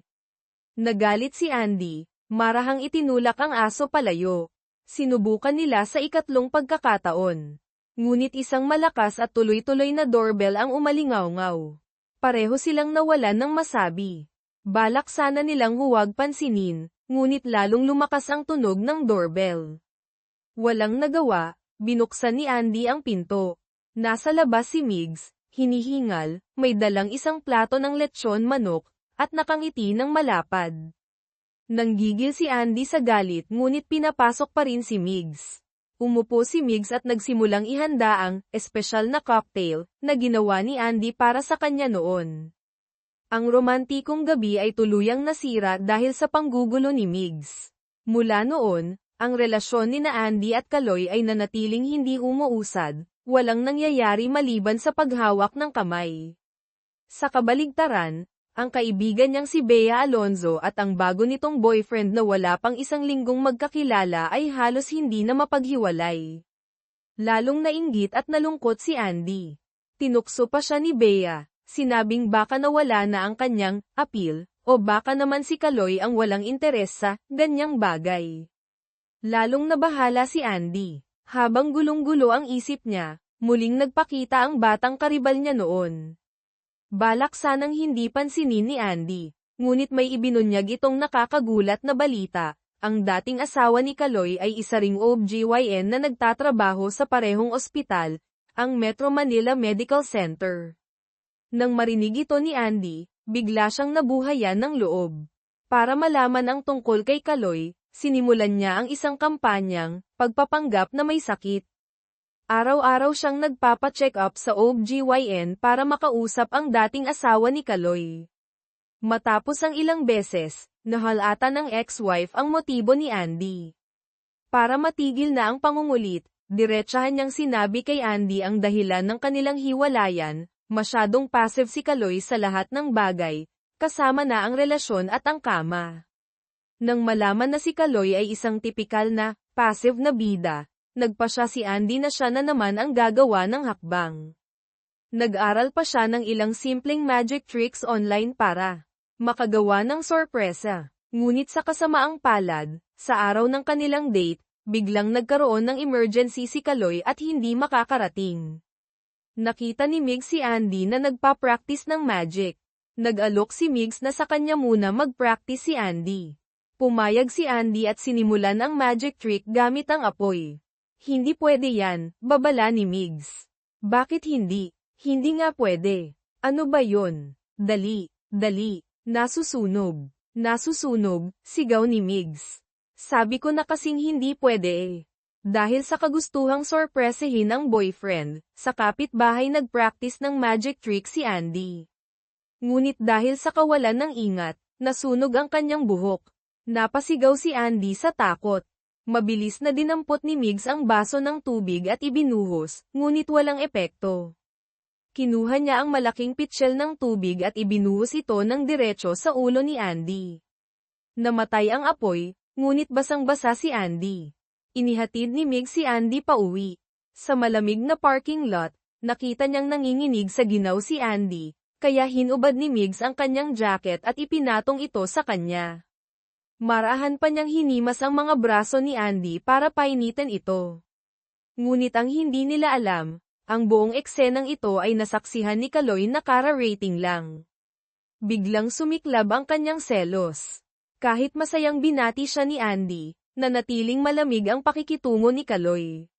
Nagalit si Andy, marahang itinulak ang aso palayo. Sinubukan nila sa ikatlong pagkakataon. Ngunit isang malakas at tuloy-tuloy na doorbell ang umalingaw-ngaw. Pareho silang nawalan ng masabi. Balak sana nilang huwag pansinin, ngunit lalong lumakas ang tunog ng doorbell. Walang nagawa, binuksan ni Andy ang pinto. Nasa labas si Migs, hinihingal, may dalang isang plato ng lechon manok, at nakangiti ng malapad. Nanggigil si Andy sa galit ngunit pinapasok pa rin si Migs. Umupo si Migs at nagsimulang ihanda ang espesyal na cocktail na ginawa ni Andy para sa kanya noon. Ang romantikong gabi ay tuluyang nasira dahil sa panggugulo ni Migs. Mula noon, ang relasyon ni na Andy at Kaloy ay nanatiling hindi umuusad, walang nangyayari maliban sa paghawak ng kamay. Sa kabaligtaran, ang kaibigan niyang si Bea Alonzo at ang bago nitong boyfriend na wala pang isang linggong magkakilala ay halos hindi na mapaghiwalay. Lalong nainggit at nalungkot si Andy. Tinukso pa siya ni Bea, sinabing baka nawala na ang kanyang appeal, o baka naman si Kaloy ang walang interes sa ganyang bagay. Lalong nabahala si Andy. Habang gulong-gulo ang isip niya, muling nagpakita ang batang karibal niya noon. Balak sanang hindi pansinin ni Andy, ngunit may ibinunyag itong nakakagulat na balita. Ang dating asawa ni Kaloy ay isa ring OB-GYN na nagtatrabaho sa parehong ospital, ang Metro Manila Medical Center. Nang marinig ito ni Andy, bigla siyang nabuhayan ng loob. Para malaman ang tungkol kay Kaloy, sinimulan niya ang isang kampanyang pagpapanggap na may sakit. Araw-araw siyang nagpapa-check up sa OB-GYN para makausap ang dating asawa ni Kaloy. Matapos ang ilang beses, nahalata ng ex-wife ang motibo ni Andy. Para matigil na ang pangungulit, diretsahan niyang sinabi kay Andy ang dahilan ng kanilang hiwalayan. Masyadong passive si Kaloy sa lahat ng bagay, kasama na ang relasyon at ang kama. Nang malaman na si Kaloy ay isang tipikal na, passive na bida, nagpasya si Andy na siya na naman ang gagawa ng hakbang. Nag-aral pa siya ng ilang simpleng magic tricks online para makagawa ng sorpresa. Ngunit sa kasamaang palad, sa araw ng kanilang date, biglang nagkaroon ng emergency si Kaloy at hindi makakarating. Nakita ni Migs si Andy na nagpa-practice ng magic. Nag-alok si Migs na sa kanya muna mag-practice si Andy. Pumayag si Andy at sinimulan ang magic trick gamit ang apoy. Hindi pwede yan, babala ni Migs. Bakit hindi? Hindi nga pwede. Ano ba yon? Dali, dali, nasusunog. Nasusunog, sigaw ni Migs. Sabi ko na kasing hindi pwede eh. Dahil sa kagustuhang sorpresahin ang boyfriend, sa kapitbahay nag-practice ng magic trick si Andy. Ngunit dahil sa kawalan ng ingat, nasunog ang kanyang buhok. Napasigaw si Andy sa takot. Mabilis na dinampot ni Migs ang baso ng tubig at ibinuhos, ngunit walang epekto. Kinuha niya ang malaking pitsil ng tubig at ibinuhos ito ng diretso sa ulo ni Andy. Namatay ang apoy, ngunit basang-basa si Andy. Inihatid ni Migs si Andy pauwi. Sa malamig na parking lot, nakita niyang nanginginig sa ginaw si Andy, kaya hinubad ni Migs ang kanyang jacket at ipinatong ito sa kanya. Marahan pa niyang hinimas ang mga braso ni Andy para painitin ito. Ngunit ang hindi nila alam, ang buong eksenang ito ay nasaksihan ni Kaloy na kara-rating lang. Biglang sumiklab ang kanyang selos. Kahit masayang binati siya ni Andy, nanatiling malamig ang pakikitungo ni Kaloy.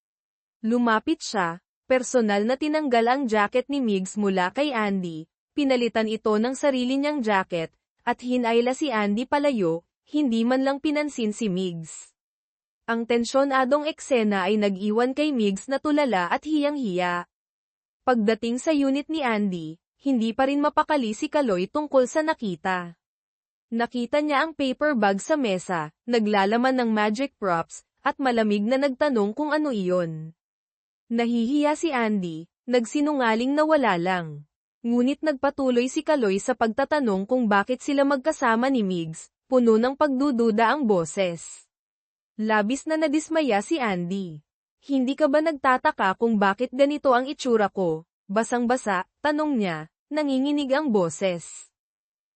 Lumapit siya, personal na tinanggal ang jacket ni Migs mula kay Andy, pinalitan ito ng sarili niyang jacket, at hinayla si Andy palayo, hindi man lang pinansin si Migs. Ang tensyonadong eksena ay nag-iwan kay Migs na tulala at hiyang-hiya. Pagdating sa unit ni Andy, hindi pa rin mapakali si Kaloy tungkol sa nakita. Nakita niya ang paper bag sa mesa, naglalaman ng magic props, at malamig na nagtanong kung ano iyon. Nahihiya si Andy, nagsinungaling na wala lang. Ngunit nagpatuloy si Kaloy sa pagtatanong kung bakit sila magkasama ni Migs, puno ng pagdududa ang boses. Labis na nadismaya si Andy. Hindi ka ba nagtataka kung bakit ganito ang itsura ko? Basang-basa, tanong niya, nanginginig ang boses.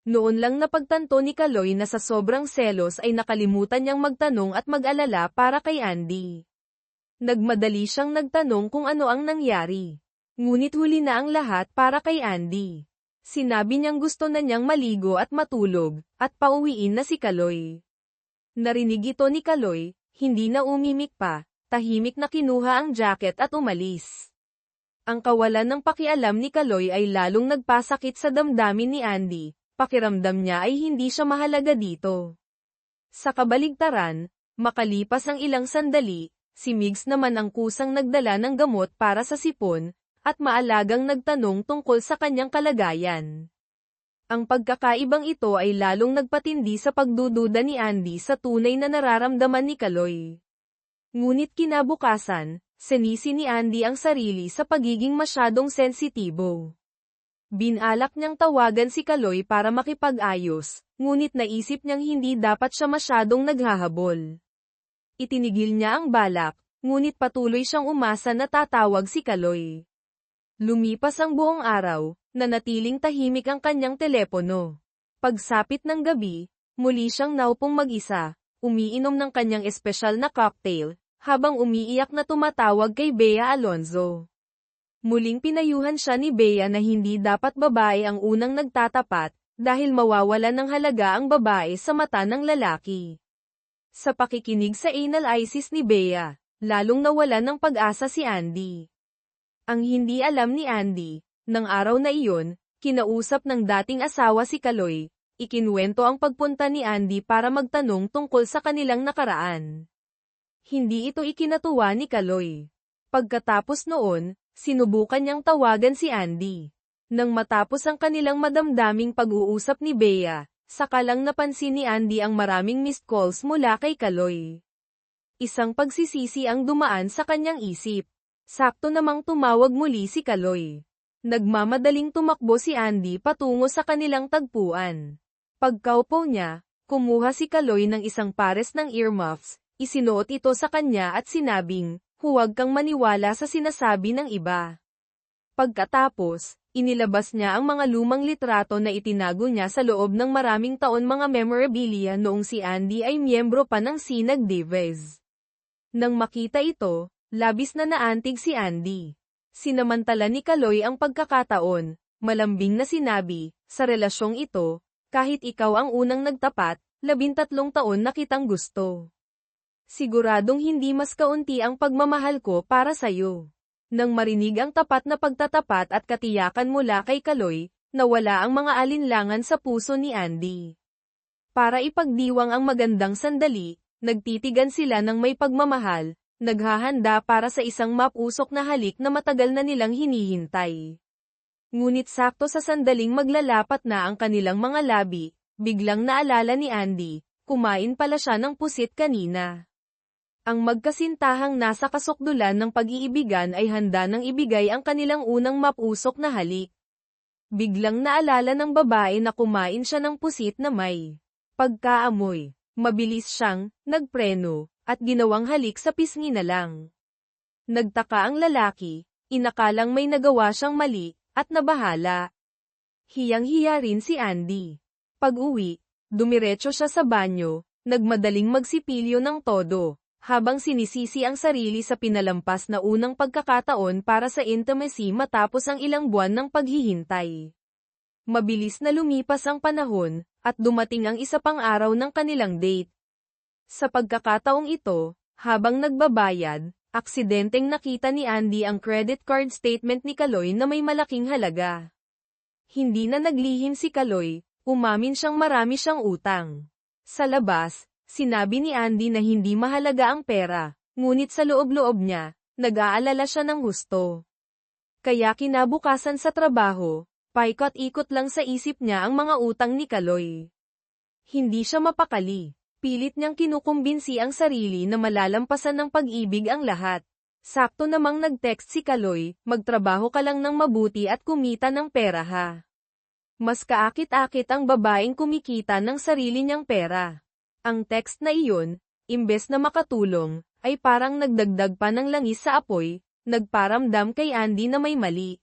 Noon lang napagtanto ni Kaloy na sa sobrang selos ay nakalimutan niyang magtanong at mag-alala para kay Andy. Nagmadali siyang nagtanong kung ano ang nangyari. Ngunit huli na ang lahat para kay Andy. Sinabi niyang gusto na niyang maligo at matulog, at pauwiin na si Kaloy. Narinig ito ni Kaloy, hindi na umimik pa, tahimik na kinuha ang jacket at umalis. Ang kawalan ng pakialam ni Kaloy ay lalong nagpasakit sa damdamin ni Andy, pakiramdam niya ay hindi siya mahalaga dito. Sa kabaligtaran, makalipas ang ilang sandali, si Migs naman ang kusang nagdala ng gamot para sa sipon, at maalagang nagtanong tungkol sa kanyang kalagayan. Ang pagkakaibang ito ay lalong nagpatindi sa pagdududa ni Andy sa tunay na nararamdaman ni Kaloy. Ngunit kinabukasan, sinisi ni Andy ang sarili sa pagiging masyadong sensitibo. Binalak niyang tawagan si Kaloy para makipag-ayos, ngunit naisip niyang hindi dapat siya masyadong naghahabol. Itinigil niya ang balak, ngunit patuloy siyang umasa na tatawag si Kaloy. Lumipas ang buong araw, nanatiling tahimik ang kanyang telepono. Pagsapit ng gabi, muli siyang naupong mag-isa, umiinom ng kanyang espesyal na cocktail, habang umiiyak na tumatawag kay Bea Alonzo. Muling pinayuhan siya ni Bea na hindi dapat babae ang unang nagtatapat, dahil mawawalan ng halaga ang babae sa mata ng lalaki. Sa pakikinig sa analysis ni Bea, lalong nawalan ng pag-asa si Andy. Ang hindi alam ni Andy, ng araw na iyon, kinausap ng dating asawa si Kaloy, ikinuwento ang pagpunta ni Andy para magtanong tungkol sa kanilang nakaraan. Hindi ito ikinatuwa ni Kaloy. Pagkatapos noon, sinubukan niyang tawagan si Andy. Nang matapos ang kanilang madamdaming pag-uusap ni Bea, saka lang napansin ni Andy ang maraming missed calls mula kay Kaloy. Isang pagsisisi ang dumaan sa kanyang isip. Sakto namang tumawag muli si Kaloy. Nagmamadaling tumakbo si Andy patungo sa kanilang tagpuan. Pagkaupo niya, kumuha si Kaloy ng isang pares ng earmuffs, isinuot ito sa kanya at sinabing, "Huwag kang maniwala sa sinasabi ng iba." Pagkatapos, inilabas niya ang mga lumang litrato na itinago niya sa loob ng maraming taon, mga memorabilia noong si Andy ay miyembro pa ng Sinag Divas. Nang makita ito, labis na naantig si Andy. Sinamantala ni Kaloy ang pagkakataon, malambing na sinabi, "Sa relasyong ito, kahit ikaw ang unang nagtapat, 13 taon na kitang gusto. Siguradong hindi mas kaunti ang pagmamahal ko para sayo." Nang marinig ang tapat na pagtatapat at katiyakan mula kay Kaloy, nawala ang mga alinlangan sa puso ni Andy. Para ipagdiwang ang magandang sandali, nagtitigan sila ng may pagmamahal, naghahanda para sa isang mapusok na halik na matagal na nilang hinihintay. Ngunit sakto sa sandaling maglalapat na ang kanilang mga labi, biglang naalala ni Andy, kumain pala siya ng pusit kanina. Ang magkasintahang nasa kasukdulan ng pag-iibigan ay handa nang ibigay ang kanilang unang mapusok na halik. Biglang naalala ng babae na kumain siya ng pusit na may pagkaamoy. Mabilis siyang nagpreno, at ginawang halik sa pisngi na lang. Nagtaka ang lalaki, inakalang may nagawa siyang mali, at nabahala. Hiyang-hiya rin si Andy. Pag-uwi, dumiretso siya sa banyo, nagmadaling magsipilyo ng todo, habang sinisisi ang sarili sa pinalampas na unang pagkakataon para sa intimacy matapos ang ilang buwan ng paghihintay. Mabilis na lumipas ang panahon, at dumating ang isa pang araw ng kanilang date. Sa pagkakataong ito, habang nagbabayad, aksidenteng nakita ni Andy ang credit card statement ni Kaloy na may malaking halaga. Hindi na naglihim si Kaloy, umamin siyang marami siyang utang. Sa labas, sinabi ni Andy na hindi mahalaga ang pera, ngunit sa loob-loob niya, nag-aalala siya ng husto. Kaya kinabukasan sa trabaho, paikot-ikot lang sa isip niya ang mga utang ni Kaloy. Hindi siya mapakali. Pilit niyang kinukumbinsi ang sarili na malalampasan ng pag-ibig ang lahat. Sakto namang nag-text si Kaloy, "Magtrabaho ka lang ng mabuti at kumita ng pera ha." Mas kaakit-akit ang babaeng kumikita ng sarili niyang pera. Ang text na iyon, imbes na makatulong, ay parang nagdagdag pa ng langis sa apoy, nagparamdam kay Andy na may mali.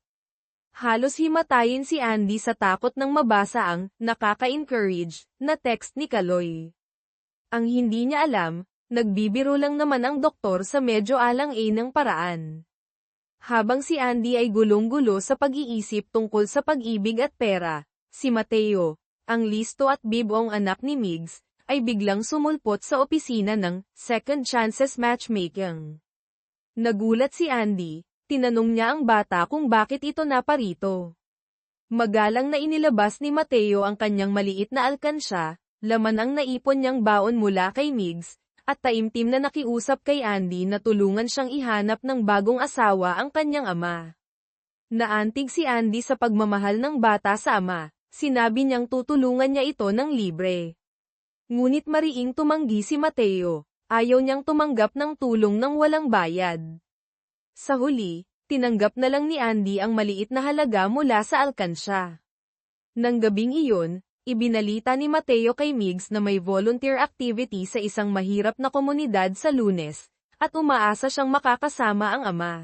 Halos himatayin si Andy sa takot nang mabasa ang nakaka-encourage na text ni Kaloy. Ang hindi niya alam, nagbibiro lang naman ang doktor sa medyo alang-alang paraan. Habang si Andy ay gulong-gulo sa pag-iisip tungkol sa pag-ibig at pera, si Mateo, ang listo at bibong anak ni Migs, ay biglang sumulpot sa opisina ng Second Chances Matchmaking. Nagulat si Andy, tinanong niya ang bata kung bakit ito naparito. Magalang na inilabas ni Mateo ang kanyang maliit na alkansya, laman ang naipon niyang baon mula kay Migs, at taimtim na nakiusap kay Andy na tulungan siyang ihanap ng bagong asawa ang kanyang ama. Naantig si Andy sa pagmamahal ng bata sa ama, sinabi niyang tutulungan niya ito ng libre. Ngunit mariing tumanggi si Mateo, ayaw niyang tumanggap ng tulong ng walang bayad. Sa huli, tinanggap na lang ni Andy ang maliit na halaga mula sa alkansya. Nang gabing iyon, ibinalita ni Mateo kay Migs na may volunteer activity sa isang mahirap na komunidad sa Lunes, at umaasa siyang makakasama ang ama.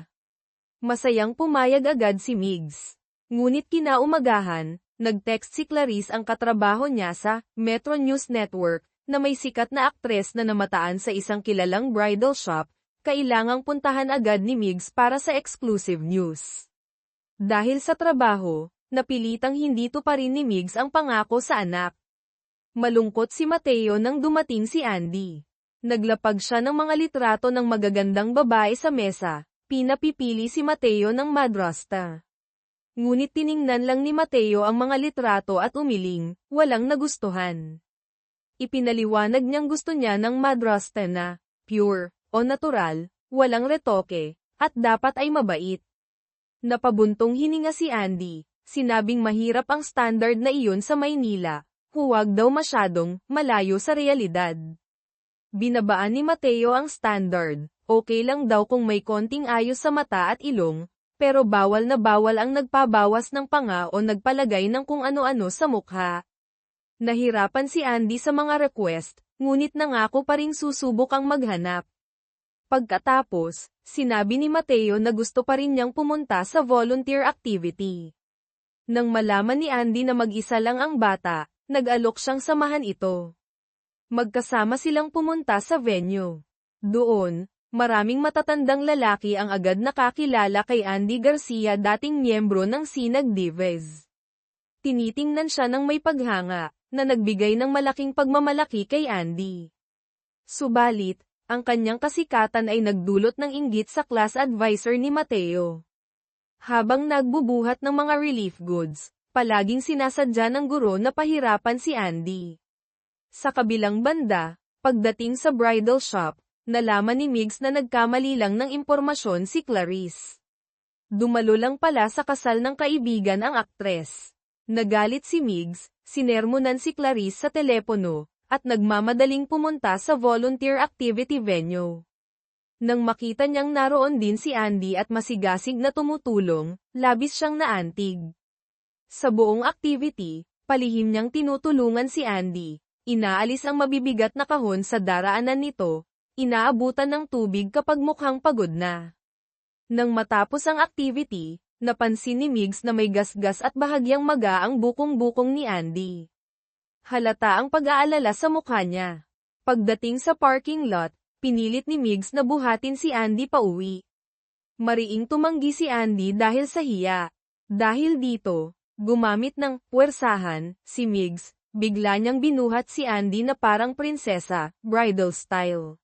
Masayang pumayag agad si Migs. Ngunit kinaumagahan, nag-text si Clarice ang katrabaho niya sa Metro News Network, na may sikat na aktres na namataan sa isang kilalang bridal shop, kailangang puntahan agad ni Migs para sa exclusive news. Dahil sa trabaho, napilitang hindi tuparin ni Migs ang pangako sa anak. Malungkot si Mateo nang dumating si Andy. Naglapag siya ng mga litrato ng magagandang babae sa mesa, pinapipili si Mateo ng madrasta. Ngunit tiningnan lang ni Mateo ang mga litrato at umiling, walang nagustuhan. Ipinaliwanag niyang gusto niya ng madrasta na pure o natural, walang retoke, at dapat ay mabait. Napabuntong hininga si Andy, sinabing mahirap ang standard na iyon sa Maynila, huwag daw masyadong malayo sa realidad. Binabaan ni Mateo ang standard, okay lang daw kung may konting ayos sa mata at ilong, pero bawal na bawal ang nagpabawas ng panga o nagpalagay ng kung ano-ano sa mukha. Nahirapan si Andy sa mga request, ngunit nangako pa ring susubok ang maghanap. Pagkatapos, sinabi ni Mateo na gusto pa rin niyang pumunta sa volunteer activity. Nang malaman ni Andy na mag-isa lang ang bata, nag-alok siyang samahan ito. Magkasama silang pumunta sa venue. Doon, maraming matatandang lalaki ang agad nakakilala kay Andy Garcia, dating miyembro ng Sinag Divas. Tinitingnan siya ng may paghanga, na nagbigay ng malaking pagmamalaki kay Andy. Subalit, ang kanyang kasikatan ay nagdulot ng inggit sa class advisor ni Mateo. Habang nagbubuhat ng mga relief goods, palaging sinasadya ng guro na pahirapan si Andy. Sa kabilang banda, pagdating sa bridal shop, nalaman ni Migs na nagkamali lang ng impormasyon si Clarice. Dumalo lang pala sa kasal ng kaibigan ang aktres. Nagalit si Migs, sinermonan si Clarice sa telepono, at nagmamadaling pumunta sa volunteer activity venue. Nang makita niyang naroon din si Andy at masigasig na tumutulong, labis siyang naantig. Sa buong activity, palihim niyang tinutulungan si Andy, inaalis ang mabibigat na kahon sa daraanan nito, inaabutan ng tubig kapag mukhang pagod na. Nang matapos ang activity, napansin ni Migs na may gasgas at bahagyang maga ang bukong-bukong ni Andy. Halata ang pag-aalala sa mukha niya. Pagdating sa parking lot, pinilit ni Migs na buhatin si Andy pauwi. Mariing tumanggi si Andy dahil sa hiya. Dahil dito, gumamit ng puwersahan, si Migs, bigla niyang binuhat si Andy na parang prinsesa, bridal style.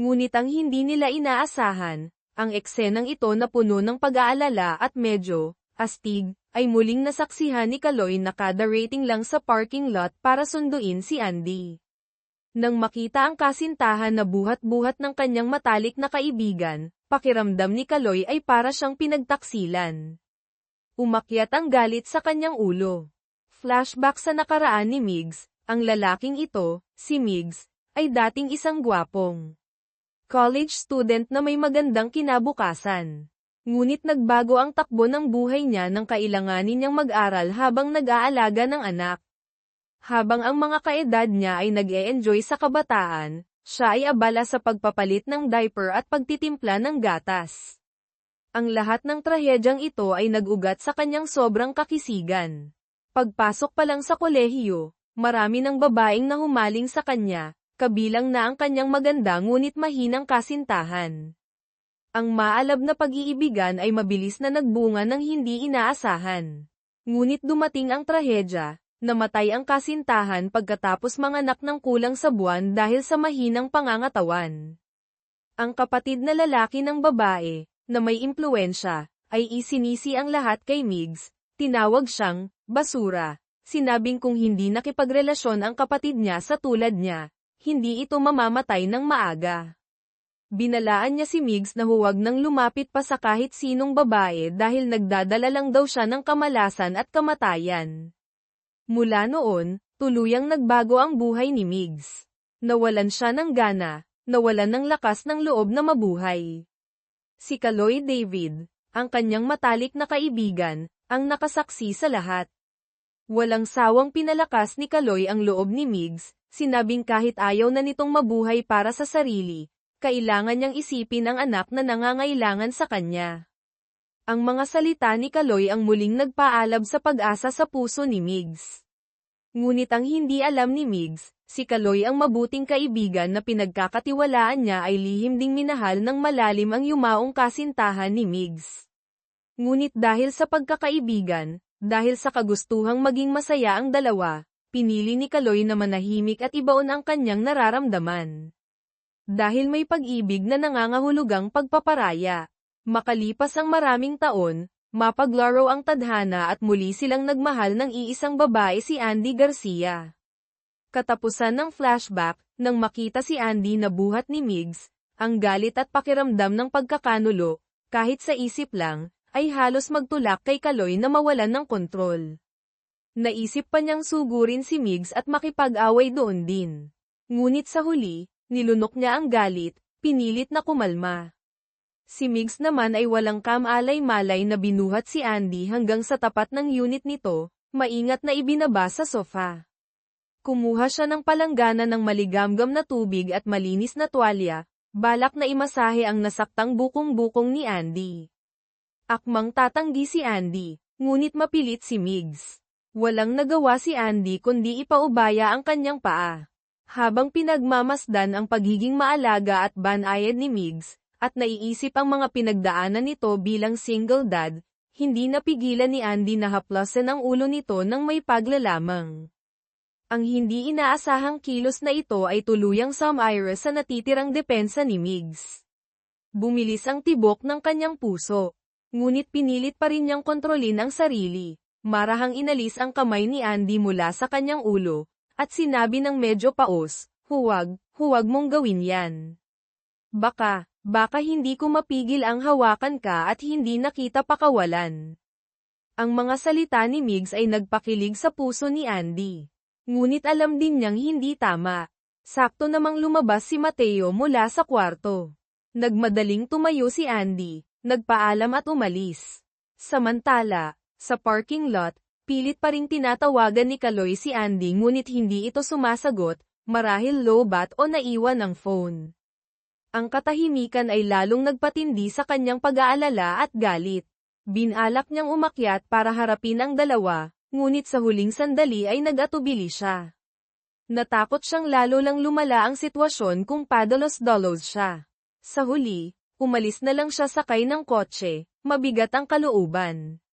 Ngunit ang hindi nila inaasahan, ang eksenang ito na puno ng pag-aalala at medyo astig, ay muling nasaksihan ni Kaloy na kada rating lang sa parking lot para sunduin si Andy. Nang makita ang kasintahan na buhat-buhat ng kanyang matalik na kaibigan, pakiramdam ni Kaloy ay para siyang pinagtaksilan. Umakyat ang galit sa kanyang ulo. Flashback sa nakaraan ni Migs, ang lalaking ito, si Migs, ay dating isang gwapong college student na may magandang kinabukasan. Ngunit nagbago ang takbo ng buhay niya nang kailanganin niyang mag-aral habang nag-aalaga ng anak. Habang ang mga kaedad niya ay nag-e-enjoy sa kabataan, siya ay abala sa pagpapalit ng diaper at pagtitimpla ng gatas. Ang lahat ng trahedyang ito ay nag-ugat sa kanyang sobrang kakisigan. Pagpasok pa lang sa kolehiyo, marami ng babaeng nahumaling sa kanya, kabilang na ang kanyang maganda ngunit mahinang kasintahan. Ang maalab na pag-iibigan ay mabilis na nagbunga ng hindi inaasahan. Ngunit dumating ang trahedya, namatay ang kasintahan pagkatapos manganak ng kulang sa buwan dahil sa mahinang pangangatawan. Ang kapatid na lalaki ng babae, na may impluwensya, ay isinisi ang lahat kay Migs, tinawag siyang basura. Sinabing kung hindi nakipagrelasyon ang kapatid niya sa tulad niya, hindi ito mamamatay ng maaga. Binalaan niya si Migs na huwag nang lumapit pa sa kahit sinong babae dahil nagdadala lang daw siya ng kamalasan at kamatayan. Mula noon, tuluyang nagbago ang buhay ni Migs. Nawalan siya ng gana, nawalan ng lakas ng loob na mabuhay. Si Kaloy David, ang kanyang matalik na kaibigan, ang nakasaksi sa lahat. Walang sawang pinalakas ni Kaloy ang loob ni Migs, sinabing kahit ayaw na nitong mabuhay para sa sarili, kailangan niyang isipin ang anak na nangangailangan sa kanya. Ang mga salita ni Kaloy ang muling nagpaalab sa pag-asa sa puso ni Migs. Ngunit ang hindi alam ni Migs, si Kaloy ang mabuting kaibigan na pinagkakatiwalaan niya ay lihim ding minahal ng malalim ang yumaong kasintahan ni Migs. Ngunit dahil sa pagkakaibigan, dahil sa kagustuhang maging masaya ang dalawa, pinili ni Kaloy na manahimik at ibaon ang kanyang nararamdaman. Dahil may pag-ibig na nangangahulugang pagpaparaya. Makalipas ang maraming taon, mapaglaro ang tadhana at muli silang nagmahal ng iisang babae si Andy Garcia. Katapusan ng flashback, nang makita si Andy na buhat ni Migs, ang galit at pakiramdam ng pagkakanulo, kahit sa isip lang, ay halos magtulak kay Kaloy na mawalan ng kontrol. Naisip pa niyang sugurin si Migs at makipag-away doon din. Ngunit sa huli, nilunok niya ang galit, pinilit na kumalma. Si Migs naman ay walang kamalay-malay na binuhat si Andy hanggang sa tapat ng unit nito, maingat na ibinaba sa sofa. Kumuha siya ng palanggana ng maligamgam na tubig at malinis na tuwalya, balak na imasahe ang nasaktang bukong-bukong ni Andy. Akmang tatanggi si Andy, ngunit mapilit si Migs. Walang nagawa si Andy kundi ipaubaya ang kanyang paa. Habang pinagmamasdan ang pagiging maalaga at banayad ni Migs, at naiisip ang mga pinagdaanan nito bilang single dad, hindi napigilan ni Andy na haplasan ang ulo nito ng may paglalamang. Ang hindi inaasahang kilos na ito ay tuluyang sumira sa natitirang depensa ni Migs. Bumilis ang tibok ng kanyang puso. Ngunit pinilit pa rin niyang kontrolin ang sarili. Marahang inalis ang kamay ni Andy mula sa kanyang ulo, at sinabi ng medyo paos, huwag mong gawin yan. Baka hindi ko mapigil ang hawakan ka at hindi nakita pakawalan. Ang mga salita ni Migs ay nagpakilig sa puso ni Andy. Ngunit alam din niyang hindi tama. Sakto namang lumabas si Mateo mula sa kwarto. Nagmadaling tumayo si Andy, nagpaalam at umalis. Samantala, sa parking lot, pilit pa ring tinatawagan ni Kaloy si Andy ngunit hindi ito sumasagot, marahil low-bat o naiwan ang phone. Ang katahimikan ay lalong nagpatindi sa kanyang pag-aalala at galit. Binalak niyang umakyat para harapin ang dalawa, ngunit sa huling sandali ay nag-atubili siya. Natakot siyang lalo lang lumala ang sitwasyon kung padalos-dalos siya. Sa huli, umalis na lang siya sakay ng kotse, mabigat ang kalooban.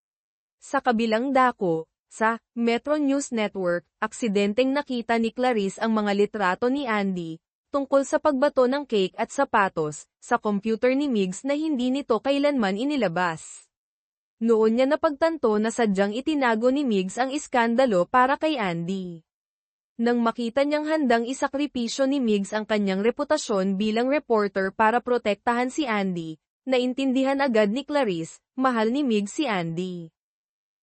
Sa kabilang dako, sa Metro News Network, aksidenteng nakita ni Clarice ang mga litrato ni Andy, tungkol sa pagbato ng cake at sapatos, sa computer ni Migs na hindi nito kailanman inilabas. Noon niya napagtanto na sadyang itinago ni Migs ang iskandalo para kay Andy. Nang makita niyang handang isakripisyo ni Migs ang kanyang reputasyon bilang reporter para protektahan si Andy, naintindihan agad ni Clarice, mahal ni Migs si Andy.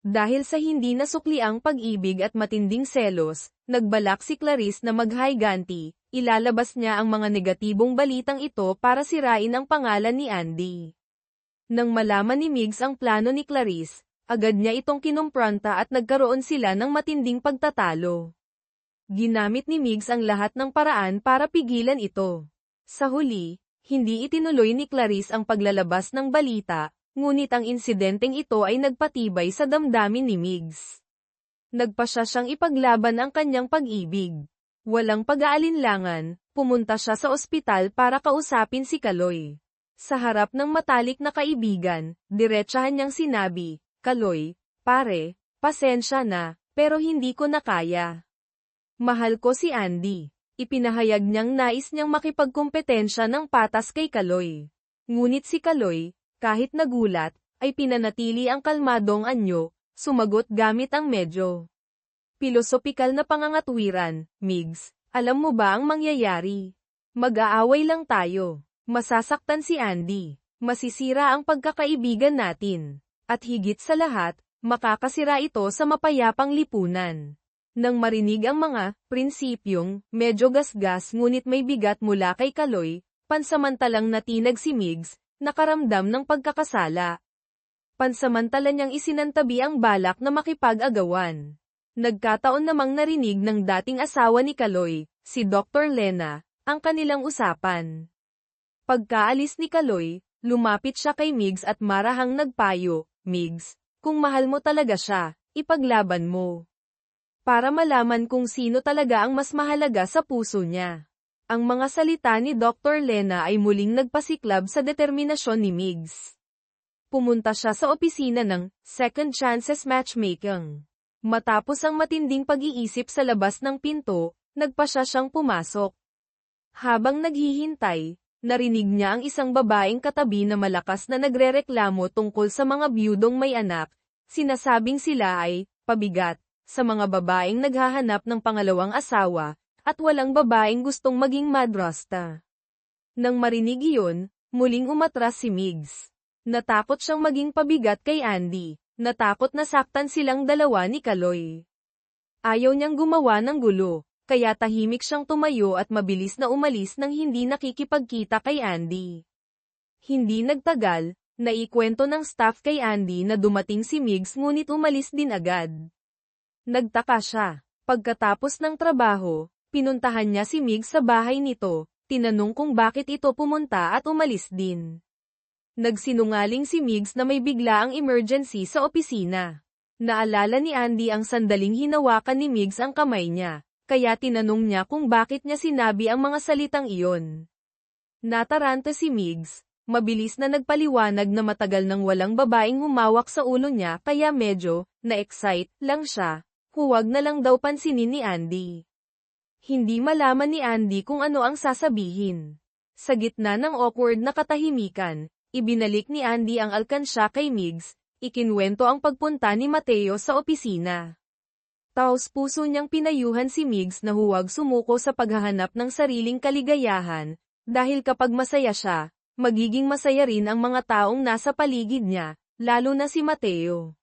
Dahil sa hindi nasukli ang pag-ibig at matinding selos, nagbalak si Clarice na maghiganti, ilalabas niya ang mga negatibong balitang ito para sirain ang pangalan ni Andy. Nang malaman ni Migs ang plano ni Clarice, agad niya itong kinumpronta at nagkaroon sila ng matinding pagtatalo. Ginamit ni Migs ang lahat ng paraan para pigilan ito. Sa huli, hindi itinuloy ni Clarice ang paglalabas ng balita, ngunit ang insidenteng ito ay nagpatibay sa damdamin ni Migs. Nagpasya siyang ipaglaban ang kanyang pag-ibig. Walang pag-aalinlangan, pumunta siya sa ospital para kausapin si Kaloy. Sa harap ng matalik na kaibigan, diretsahan niyang sinabi, Kaloy, pare, pasensya na, pero hindi ko na kaya. Mahal ko si Andy. Ipinahayag niyang nais niyang makipagkompetensya ng patas kay Kaloy. Ngunit si Kaloy, kahit nagulat, ay pinanatili ang kalmadong anyo, sumagot gamit ang medyo pilosopikal na pangangatwiran, Migs, alam mo ba ang mangyayari? Mag-aaway lang tayo. Masasaktan si Andy. Masisira ang pagkakaibigan natin. At higit sa lahat, makakasira ito sa mapayapang lipunan. Nang marinig ang mga prinsipyong medyo gasgas ngunit may bigat mula kay Kaloy, pansamantalang natinag si Migs, nakaramdam ng pagkakasala. Pansamantala niyang isinantabi ang balak na makipag-agawan. Nagkataon namang narinig ng dating asawa ni Kaloy, si Dr. Lena, ang kanilang usapan. Pagkaalis ni Kaloy, lumapit siya kay Migs at marahang nagpayo, "Migs, kung mahal mo talaga siya, ipaglaban mo. Para malaman kung sino talaga ang mas mahalaga sa puso niya." Ang mga salita ni Dr. Lena ay muling nagpasiklab sa determinasyon ni Migs. Pumunta siya sa opisina ng Second Chances Matchmaking. Matapos ang matinding pag-iisip sa labas ng pinto, nagpasya siyang pumasok. Habang naghihintay, narinig niya ang isang babaeng katabi na malakas na nagrereklamo tungkol sa mga biyudong may anak. Sinasabing sila ay pabigat sa mga babaeng naghahanap ng pangalawang asawa, at walang babaeng gustong maging madrasta. Nang marinig iyon, muling umatras si Migs. Natakot siyang maging pabigat kay Andy. Natakot na saktan silang dalawa ni Kaloy. Ayaw niyang gumawa ng gulo, kaya tahimik siyang tumayo at mabilis na umalis nang hindi nakikipagkita kay Andy. Hindi nagtagal, naikwento ng staff kay Andy na dumating si Migs ngunit umalis din agad. Nagtaka siya. Pagkatapos ng trabaho, pinuntahan niya si Migs sa bahay nito, tinanong kung bakit ito pumunta at umalis din. Nagsinungaling si Migs na may biglaang emergency sa opisina. Naalala ni Andy ang sandaling hinawakan ni Migs ang kamay niya, kaya tinanong niya kung bakit niya sinabi ang mga salitang iyon. Nataranta si Migs, mabilis na nagpaliwanag na matagal nang walang babaeng humawak sa ulo niya kaya medyo na-excite lang siya, huwag na lang daw pansinin ni Andy. Hindi malaman ni Andy kung ano ang sasabihin. Sa gitna ng awkward na katahimikan, ibinalik ni Andy ang alkansya kay Migs, ikinwento ang pagpunta ni Mateo sa opisina. Taos-puso niyang pinayuhan si Migs na huwag sumuko sa paghahanap ng sariling kaligayahan, dahil kapag masaya siya, magiging masaya rin ang mga taong nasa paligid niya, lalo na si Mateo.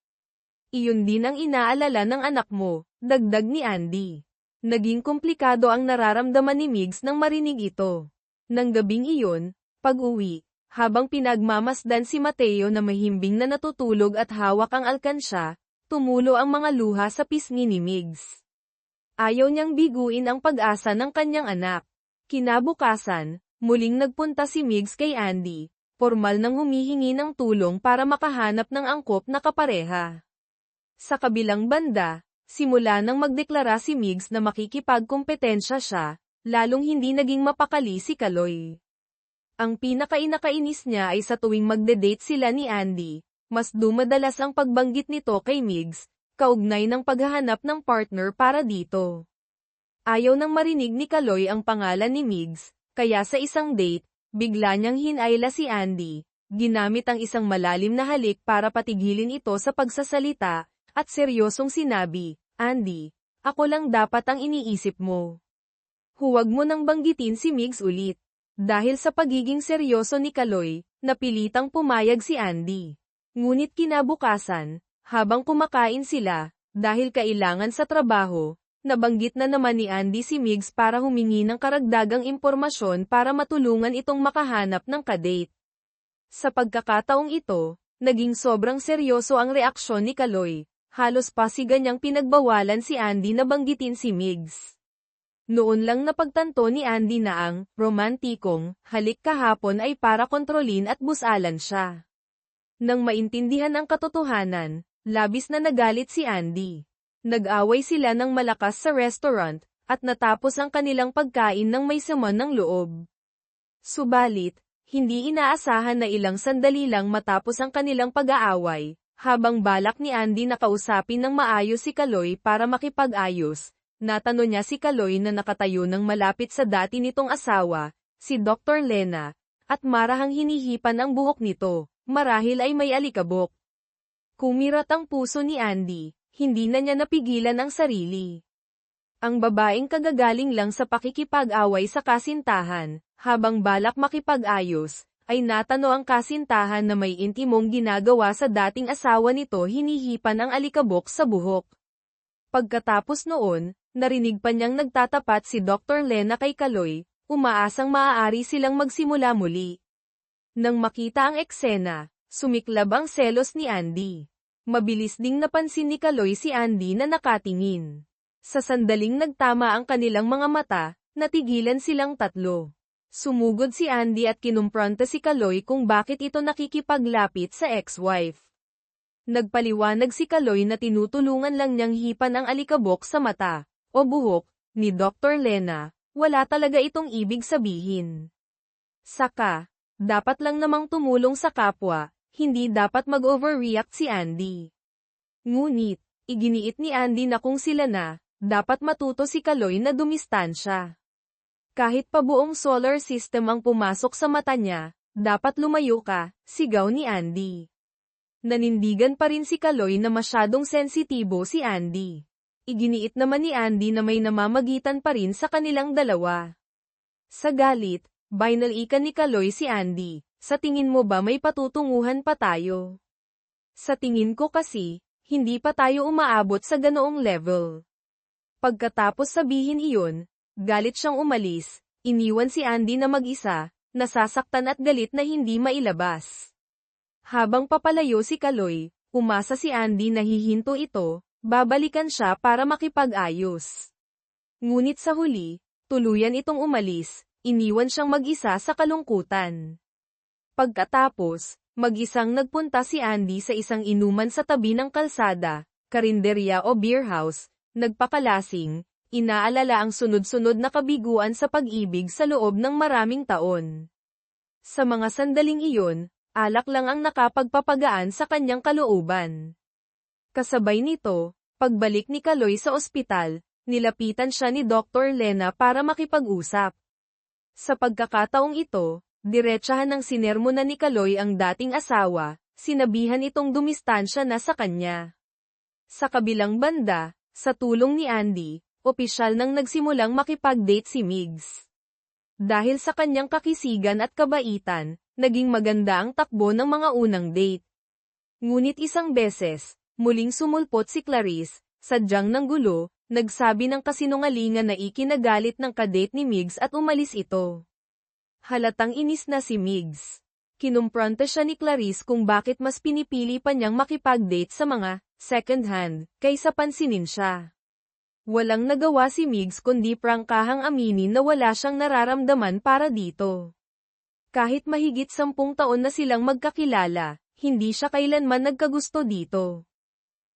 Iyon din ang inaalala ng anak mo, dagdag ni Andy. Naging komplikado ang nararamdaman ni Migs nang marinig ito. Nang gabing iyon, pag-uwi, habang pinagmamasdan si Mateo na mahimbing na natutulog at hawak ang alkansya, tumulo ang mga luha sa pisngi ni Migs. Ayaw niyang biguin ang pag-asa ng kanyang anak. Kinabukasan, muling nagpunta si Migs kay Andy, formal nang humihingi ng tulong para makahanap ng angkop na kapareha. Sa kabilang banda, simula nang magdeklara si Migs na makikipagkompetensya siya, lalong hindi naging mapakali si Kaloy. Ang pinakainakainis niya ay sa tuwing magde-date sila ni Andy, mas dumadalas ang pagbanggit nito kay Migs, kaugnay ng paghahanap ng partner para dito. Ayaw nang marinig ni Kaloy ang pangalan ni Migs, kaya sa isang date, bigla niyang hinayla si Andy, ginamit ang isang malalim na halik para patigilin ito sa pagsasalita, at seryosong sinabi, "Andy, ako lang dapat ang iniisip mo. Huwag mo nang banggitin si Migs ulit." Dahil sa pagiging seryoso ni Kaloy, napilitang pumayag si Andy. Ngunit kinabukasan, habang kumakain sila, dahil kailangan sa trabaho, nabanggit na naman ni Andy si Migs para humingi ng karagdagang impormasyon para matulungan itong makahanap ng kadate. Sa pagkakataong ito, naging sobrang seryoso ang reaksyon ni Kaloy, halos pasiga niyang pinagbawalan si Andy na banggitin si Migs. Noon lang napagtanto ni Andy na ang romantikong halik kahapon ay para kontrolin at busalan siya. Nang maintindihan ang katotohanan, labis na nagalit si Andy. Nag-away sila ng malakas sa restaurant, at natapos ang kanilang pagkain ng may sama ng loob. Subalit, hindi inaasahan na ilang sandali lang matapos ang kanilang pag-aaway, habang balak ni Andy na kausapin ng maayos si Kaloy para makipag-ayos. Natanong niya si Kaloy na nakatayo ng malapit sa dati nitong asawa, si Dr. Lena, at marahang hinihipan ang buhok nito, marahil ay may alikabok. Kumirat ang puso ni Andy, hindi na niya napigilan ang sarili. Ang babaeng kagagaling lang sa pakikipag-away sa kasintahan, habang balak makipag-ayos, ay natano ang kasintahan na may intimong ginagawa sa dating asawa nito hinihipan ang alikabok sa buhok. Pagkatapos noon, narinig pa niyang nagtatapat si Dr. Lena kay Kaloy, umaasang maaari silang magsimula muli. Nang makita ang eksena, Sumiklab ang selos ni Andy. Mabilis ding napansin ni Kaloy si Andy na nakatingin. Sa sandaling nagtama ang kanilang mga mata, natigilan silang tatlo. Sumugod si Andy at kinumpronta si Kaloy kung bakit ito nakikipaglapit sa ex-wife. Nagpaliwanag si Kaloy na tinutulungan lang niyang hipan ang alikabok sa mata, o buhok, ni Dr. Lena, wala talaga itong ibig sabihin. Saka, dapat lang namang tumulong sa kapwa, hindi dapat mag-overreact si Andy. Ngunit, iginiit ni Andy na kung sila na, dapat matuto si Kaloy na dumistansya. Kahit pa buong solar system ang pumasok sa mata niya, dapat lumayo ka, sigaw ni Andy. Nanindigan pa rin si Kaloy na masyadong sensitibo si Andy. Iginiit naman ni Andy na may namamagitan pa rin sa kanilang dalawa. Sa galit, binalikan ni Kaloy si Andy, sa tingin mo ba may patutunguhan pa tayo? Sa tingin ko kasi, hindi pa tayo umaabot sa ganoong level. Pagkatapos sabihin iyon, galit siyang umalis, iniwan si Andy na mag-isa, nasasaktan at galit na hindi mailabas. Habang papalayo si Kaloy, umasa si Andy na hihinto ito, babalikan siya para makipag-ayos. Ngunit sa huli, tuluyan itong umalis, iniwan siyang mag-isa sa kalungkutan. Pagkatapos, mag-isang nagpunta si Andy sa isang inuman sa tabi ng kalsada, karinderya o beer house, nagpakalasing, inaalala ang sunod-sunod na kabiguan sa pag-ibig sa loob ng maraming taon. Sa mga sandaling iyon, alak lang ang nakapagpapagaan sa kanyang kalooban. Kasabay nito, pagbalik ni Kaloy sa ospital, nilapitan siya ni Dr. Lena para makipag-usap. Sa pagkakataong ito, diretsahan ng sinermonan ni Kaloy ang dating asawa, sinabihan itong dumistansya na sa kanya. Sa kabilang banda, sa tulong ni Andy, opisyal nang nagsimulang makipag-date si Migs. Dahil sa kanyang kakisigan at kabaitan, naging maganda ang takbo ng mga unang date. Ngunit isang beses, muling sumulpot si Clarice, sadyang ng gulo, nagsabi ng kasinungalingan na ikinagalit ng kadate ni Migs at umalis ito. Halatang inis na si Migs. Kinumpronta siya ni Clarice kung bakit mas pinipili pa niyang makipag-date sa mga second-hand kaysa pansinin siya. Walang nagawa si Migs kundi prangkahang aminin na wala siyang nararamdaman para dito. Kahit mahigit 10 taon na silang magkakilala, hindi siya kailanman nagkagusto dito.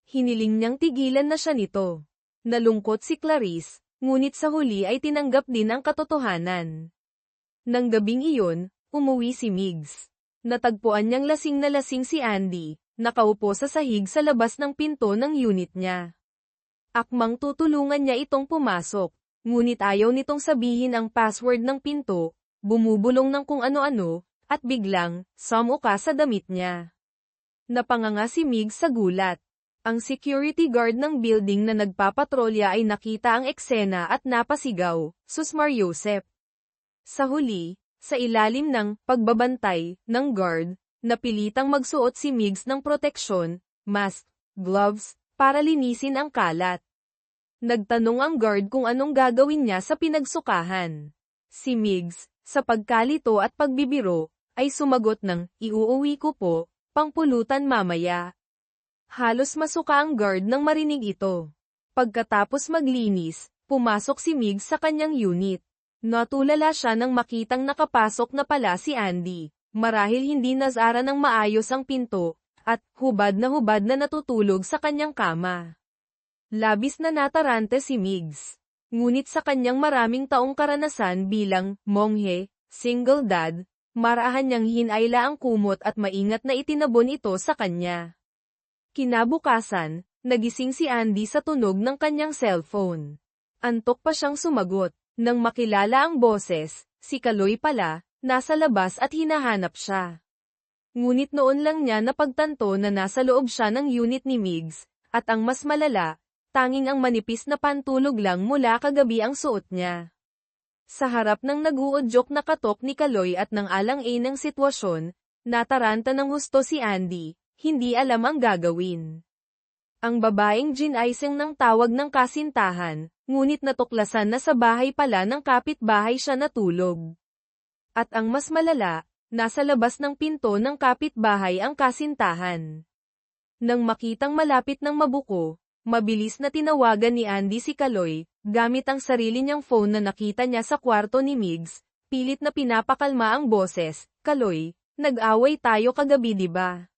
Hiniling niyang tigilan na siya nito. Nalungkot si Clarice, ngunit sa huli ay tinanggap din ang katotohanan. Nang gabing iyon, umuwi si Migs. Natagpuan niyang lasing na lasing si Andy, nakaupo sa sahig sa labas ng pinto ng unit niya. Akmang tutulungan niya itong pumasok, ngunit ayaw nitong sabihin ang password ng pinto, bumubulong ng kung ano-ano, at biglang, sumuka sa damit niya. Napanganga si Migs sa gulat. Ang security guard ng building na nagpapatrolya ay nakita ang eksena at napasigaw, "Sus Mariosep!" Sa huli, sa ilalim ng pagbabantay ng guard, napilitang magsuot si Migs ng proteksyon, mask, gloves, para linisin ang kalat. Nagtanong ang guard kung anong gagawin niya sa pinagsukahan. Si Migs, sa pagkalito at pagbibiro, ay sumagot ng, "Iuuwi ko po, pangpulutan mamaya." Halos masuka ang guard nang marinig ito. Pagkatapos maglinis, pumasok si Migs sa kanyang unit. Natulala siya nang makitang nakapasok na pala si Andy, marahil hindi nasara ng maayos ang pinto, at hubad na natutulog sa kanyang kama. Labis na natarante si Migs. Ngunit sa kanyang maraming taong karanasan bilang monghe, single dad, marahan niyang hinayla ang kumot at maingat na itinabon ito sa kanya. Kinabukasan, nagising si Andy sa tunog ng kanyang cellphone. Antok pa siyang sumagot. Nang makilala ang boses, si Kaloy pala, nasa labas at hinahanap siya. Ngunit noon lang niya napagtanto na nasa loob siya ng unit ni Migs, at ang mas malala, tanging ang manipis na pantulog lang mula kagabi ang suot niya. Sa harap ng nag-uudyok na katok ni Kaloy at ng alang-inang sitwasyon, nataranta ng husto si Andy, hindi alam ang gagawin. Ang babaeng ginaising ng tawag ng kasintahan, ngunit natuklasan na sa bahay pala ng kapitbahay siya natulog. At ang mas malala, Nasa labas ng pinto ng kapitbahay ang kasintahan. Nang makitang malapit ng mabuko, mabilis na tinawagan ni Andy si Kaloy, gamit ang sarili niyang phone na nakita niya sa kwarto ni Migs, pilit na pinapakalma ang boses. Kaloy, nag-away tayo kagabi di ba?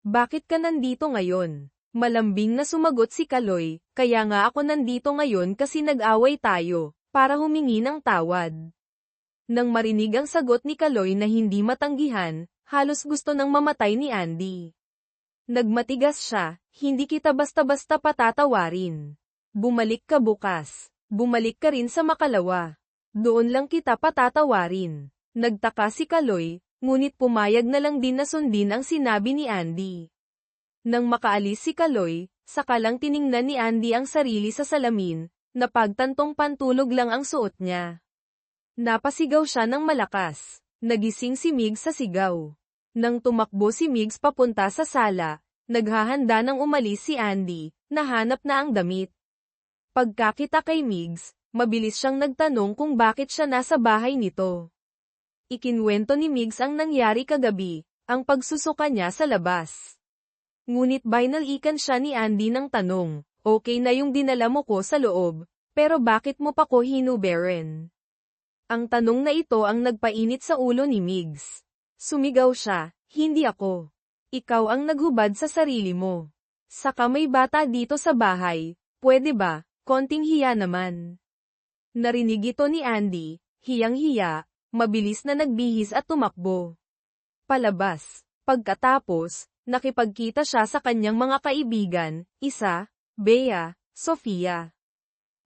Bakit ka nandito ngayon? Malambing na sumagot si Kaloy, kaya nga ako nandito ngayon kasi nag-away tayo, para humingi ng tawad. Nang marinig ang sagot ni Kaloy na hindi matanggihan, halos gusto nang mamatay ni Andy. Nagmatigas siya, hindi kita basta-basta patatawarin. Bumalik ka bukas. Bumalik ka rin sa Makalawa. Doon lang kita patatawarin. Nagtaka si Kaloy, ngunit pumayag na lang din na sundin ang sinabi ni Andy. Nang makaalis si Kaloy, saka lang tiningnan ni Andy ang sarili sa salamin, na pagtantong pantulog lang ang suot niya. Napasigaw siya ng malakas. Nagising si Migs sa sigaw. Nang tumakbo si Migs papunta sa sala, naghahanda nang umalis si Andy, nahanap na ang damit. Pagkakita kay Migs, mabilis siyang nagtanong kung bakit siya nasa bahay nito. Ikinwento ni Migs ang nangyari kagabi, ang pagsusuka niya sa labas. Ngunit binalikan siya ni Andy ng tanong, okay na yung dinala mo ko sa loob, pero bakit mo pa ko hinuberan? Ang tanong na ito ang nagpainit sa ulo ni Migs. Sumigaw siya, hindi ako. Ikaw ang naghubad sa sarili mo. Saka may bata dito sa bahay, pwede ba, konting hiya naman. Narinig ito ni Andy, hiyang-hiya, mabilis na nagbihis at tumakbo. Palabas. Pagkatapos, nakipagkita siya sa kanyang mga kaibigan, Isa, Bea, Sofia.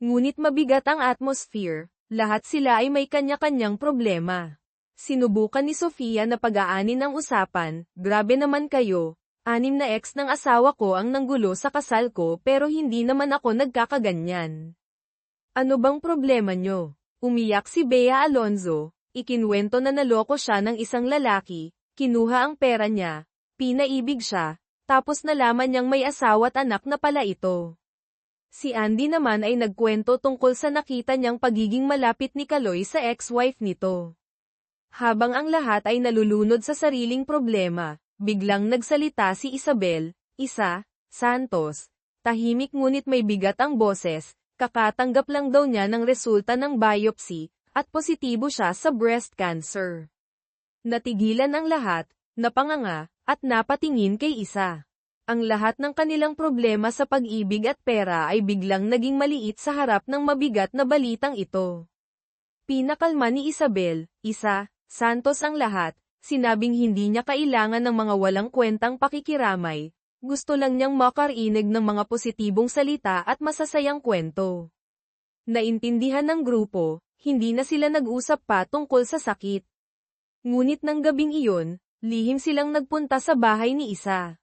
Ngunit mabigat ang atmosphere. Lahat sila ay may kanya-kanyang problema. Sinubukan ni Sofia na pag-aanin ang usapan, grabe naman kayo, 6 na ex ng asawa ko ang nanggulo sa kasal ko pero hindi naman ako nagkakaganyan. Ano bang problema nyo? Umiyak si Bea Alonzo, ikinwento na naloko siya ng isang lalaki, kinuha ang pera niya, pinaibig siya, tapos nalaman niyang may asawa at anak na pala ito. Si Andy naman ay nagkwento tungkol sa nakita niyang pagiging malapit ni Kaloy sa ex-wife nito. Habang ang lahat ay nalulunod sa sariling problema, biglang nagsalita si Isabel, Santos, tahimik ngunit may bigat ang boses, kakatanggap lang daw niya ng resulta ng biopsy, at positibo siya sa breast cancer. Natigilan ang lahat, napanganga, at napatingin kay Isa. Ang lahat ng kanilang problema sa pag-ibig at pera ay biglang naging maliit sa harap ng mabigat na balitang ito. Pinakalma ni Isabel, Santos ang lahat, sinabing hindi niya kailangan ng mga walang kwentang pakikiramay, gusto lang niyang makarinig ng mga positibong salita at masasayang kwento. Naintindihan ng grupo, hindi na sila nag-usap pa tungkol sa sakit. Ngunit ng gabing iyon, lihim silang nagpunta sa bahay ni Isa.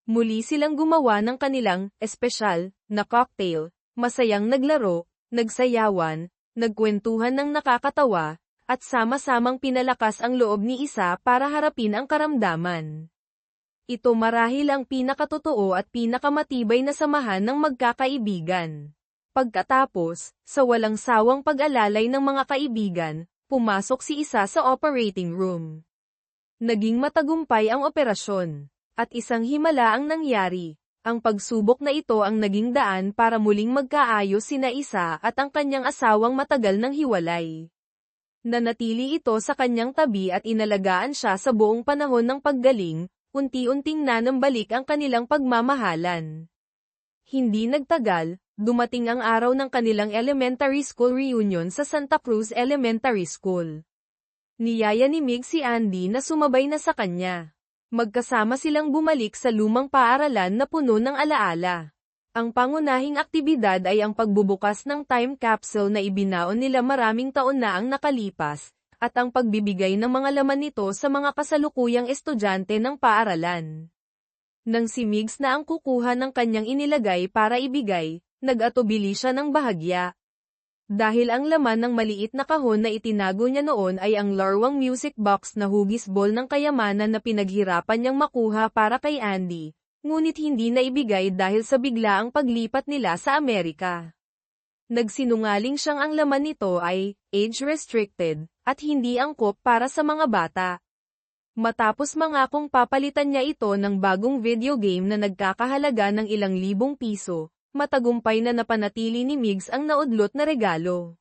Muli silang gumawa ng kanilang espesyal na cocktail, masayang naglaro, nagsayawan, nagkwentuhan ng nakakatawa, at sama-samang pinalakas ang loob ni Isa para harapin ang karamdaman. Ito marahil ang pinakatotoo at pinakamatibay na samahan ng magkakaibigan. Pagkatapos, sa walang sawang pag-alalay ng mga kaibigan, pumasok si Isa sa operating room. Naging matagumpay ang operasyon. At isang himala ang nangyari. Ang pagsubok na ito ang naging daan para muling magkaayos sina Isa at ang kanyang asawang matagal nang hiwalay. Nanatili ito sa kanyang tabi at inalagaan siya sa buong panahon ng paggaling, unti-unting nanambalik ang kanilang pagmamahalan. Hindi nagtagal, dumating ang araw ng kanilang elementary school reunion sa Santa Cruz Elementary School. Niyaya ni Mig si Andy na sumabay na sa kanya. Magkasama silang bumalik sa lumang paaralan na puno ng alaala. Ang pangunahing aktibidad ay ang pagbubukas ng time capsule na ibinaon nila maraming taon na ang nakalipas, at ang pagbibigay ng mga laman nito sa mga kasalukuyang estudyante ng paaralan. Nang si Migs na ang kukuha ng kanyang inilagay para ibigay, nag-atubili siya ng bahagya. Dahil ang laman ng maliit na kahon na itinago niya noon ay ang larwang music box na hugis bowl ng kayamanan na pinaghirapan niyang makuha para kay Andy, ngunit hindi na ibigay dahil sa biglaang paglipat nila sa Amerika. Nagsinungaling siyang ang laman nito ay age-restricted at hindi angkop para sa mga bata. Matapos mangakong papalitan niya ito ng bagong video game na nagkakahalaga ng ilang libong piso, matagumpay na napanatili ni Migs ang naudlot na regalo.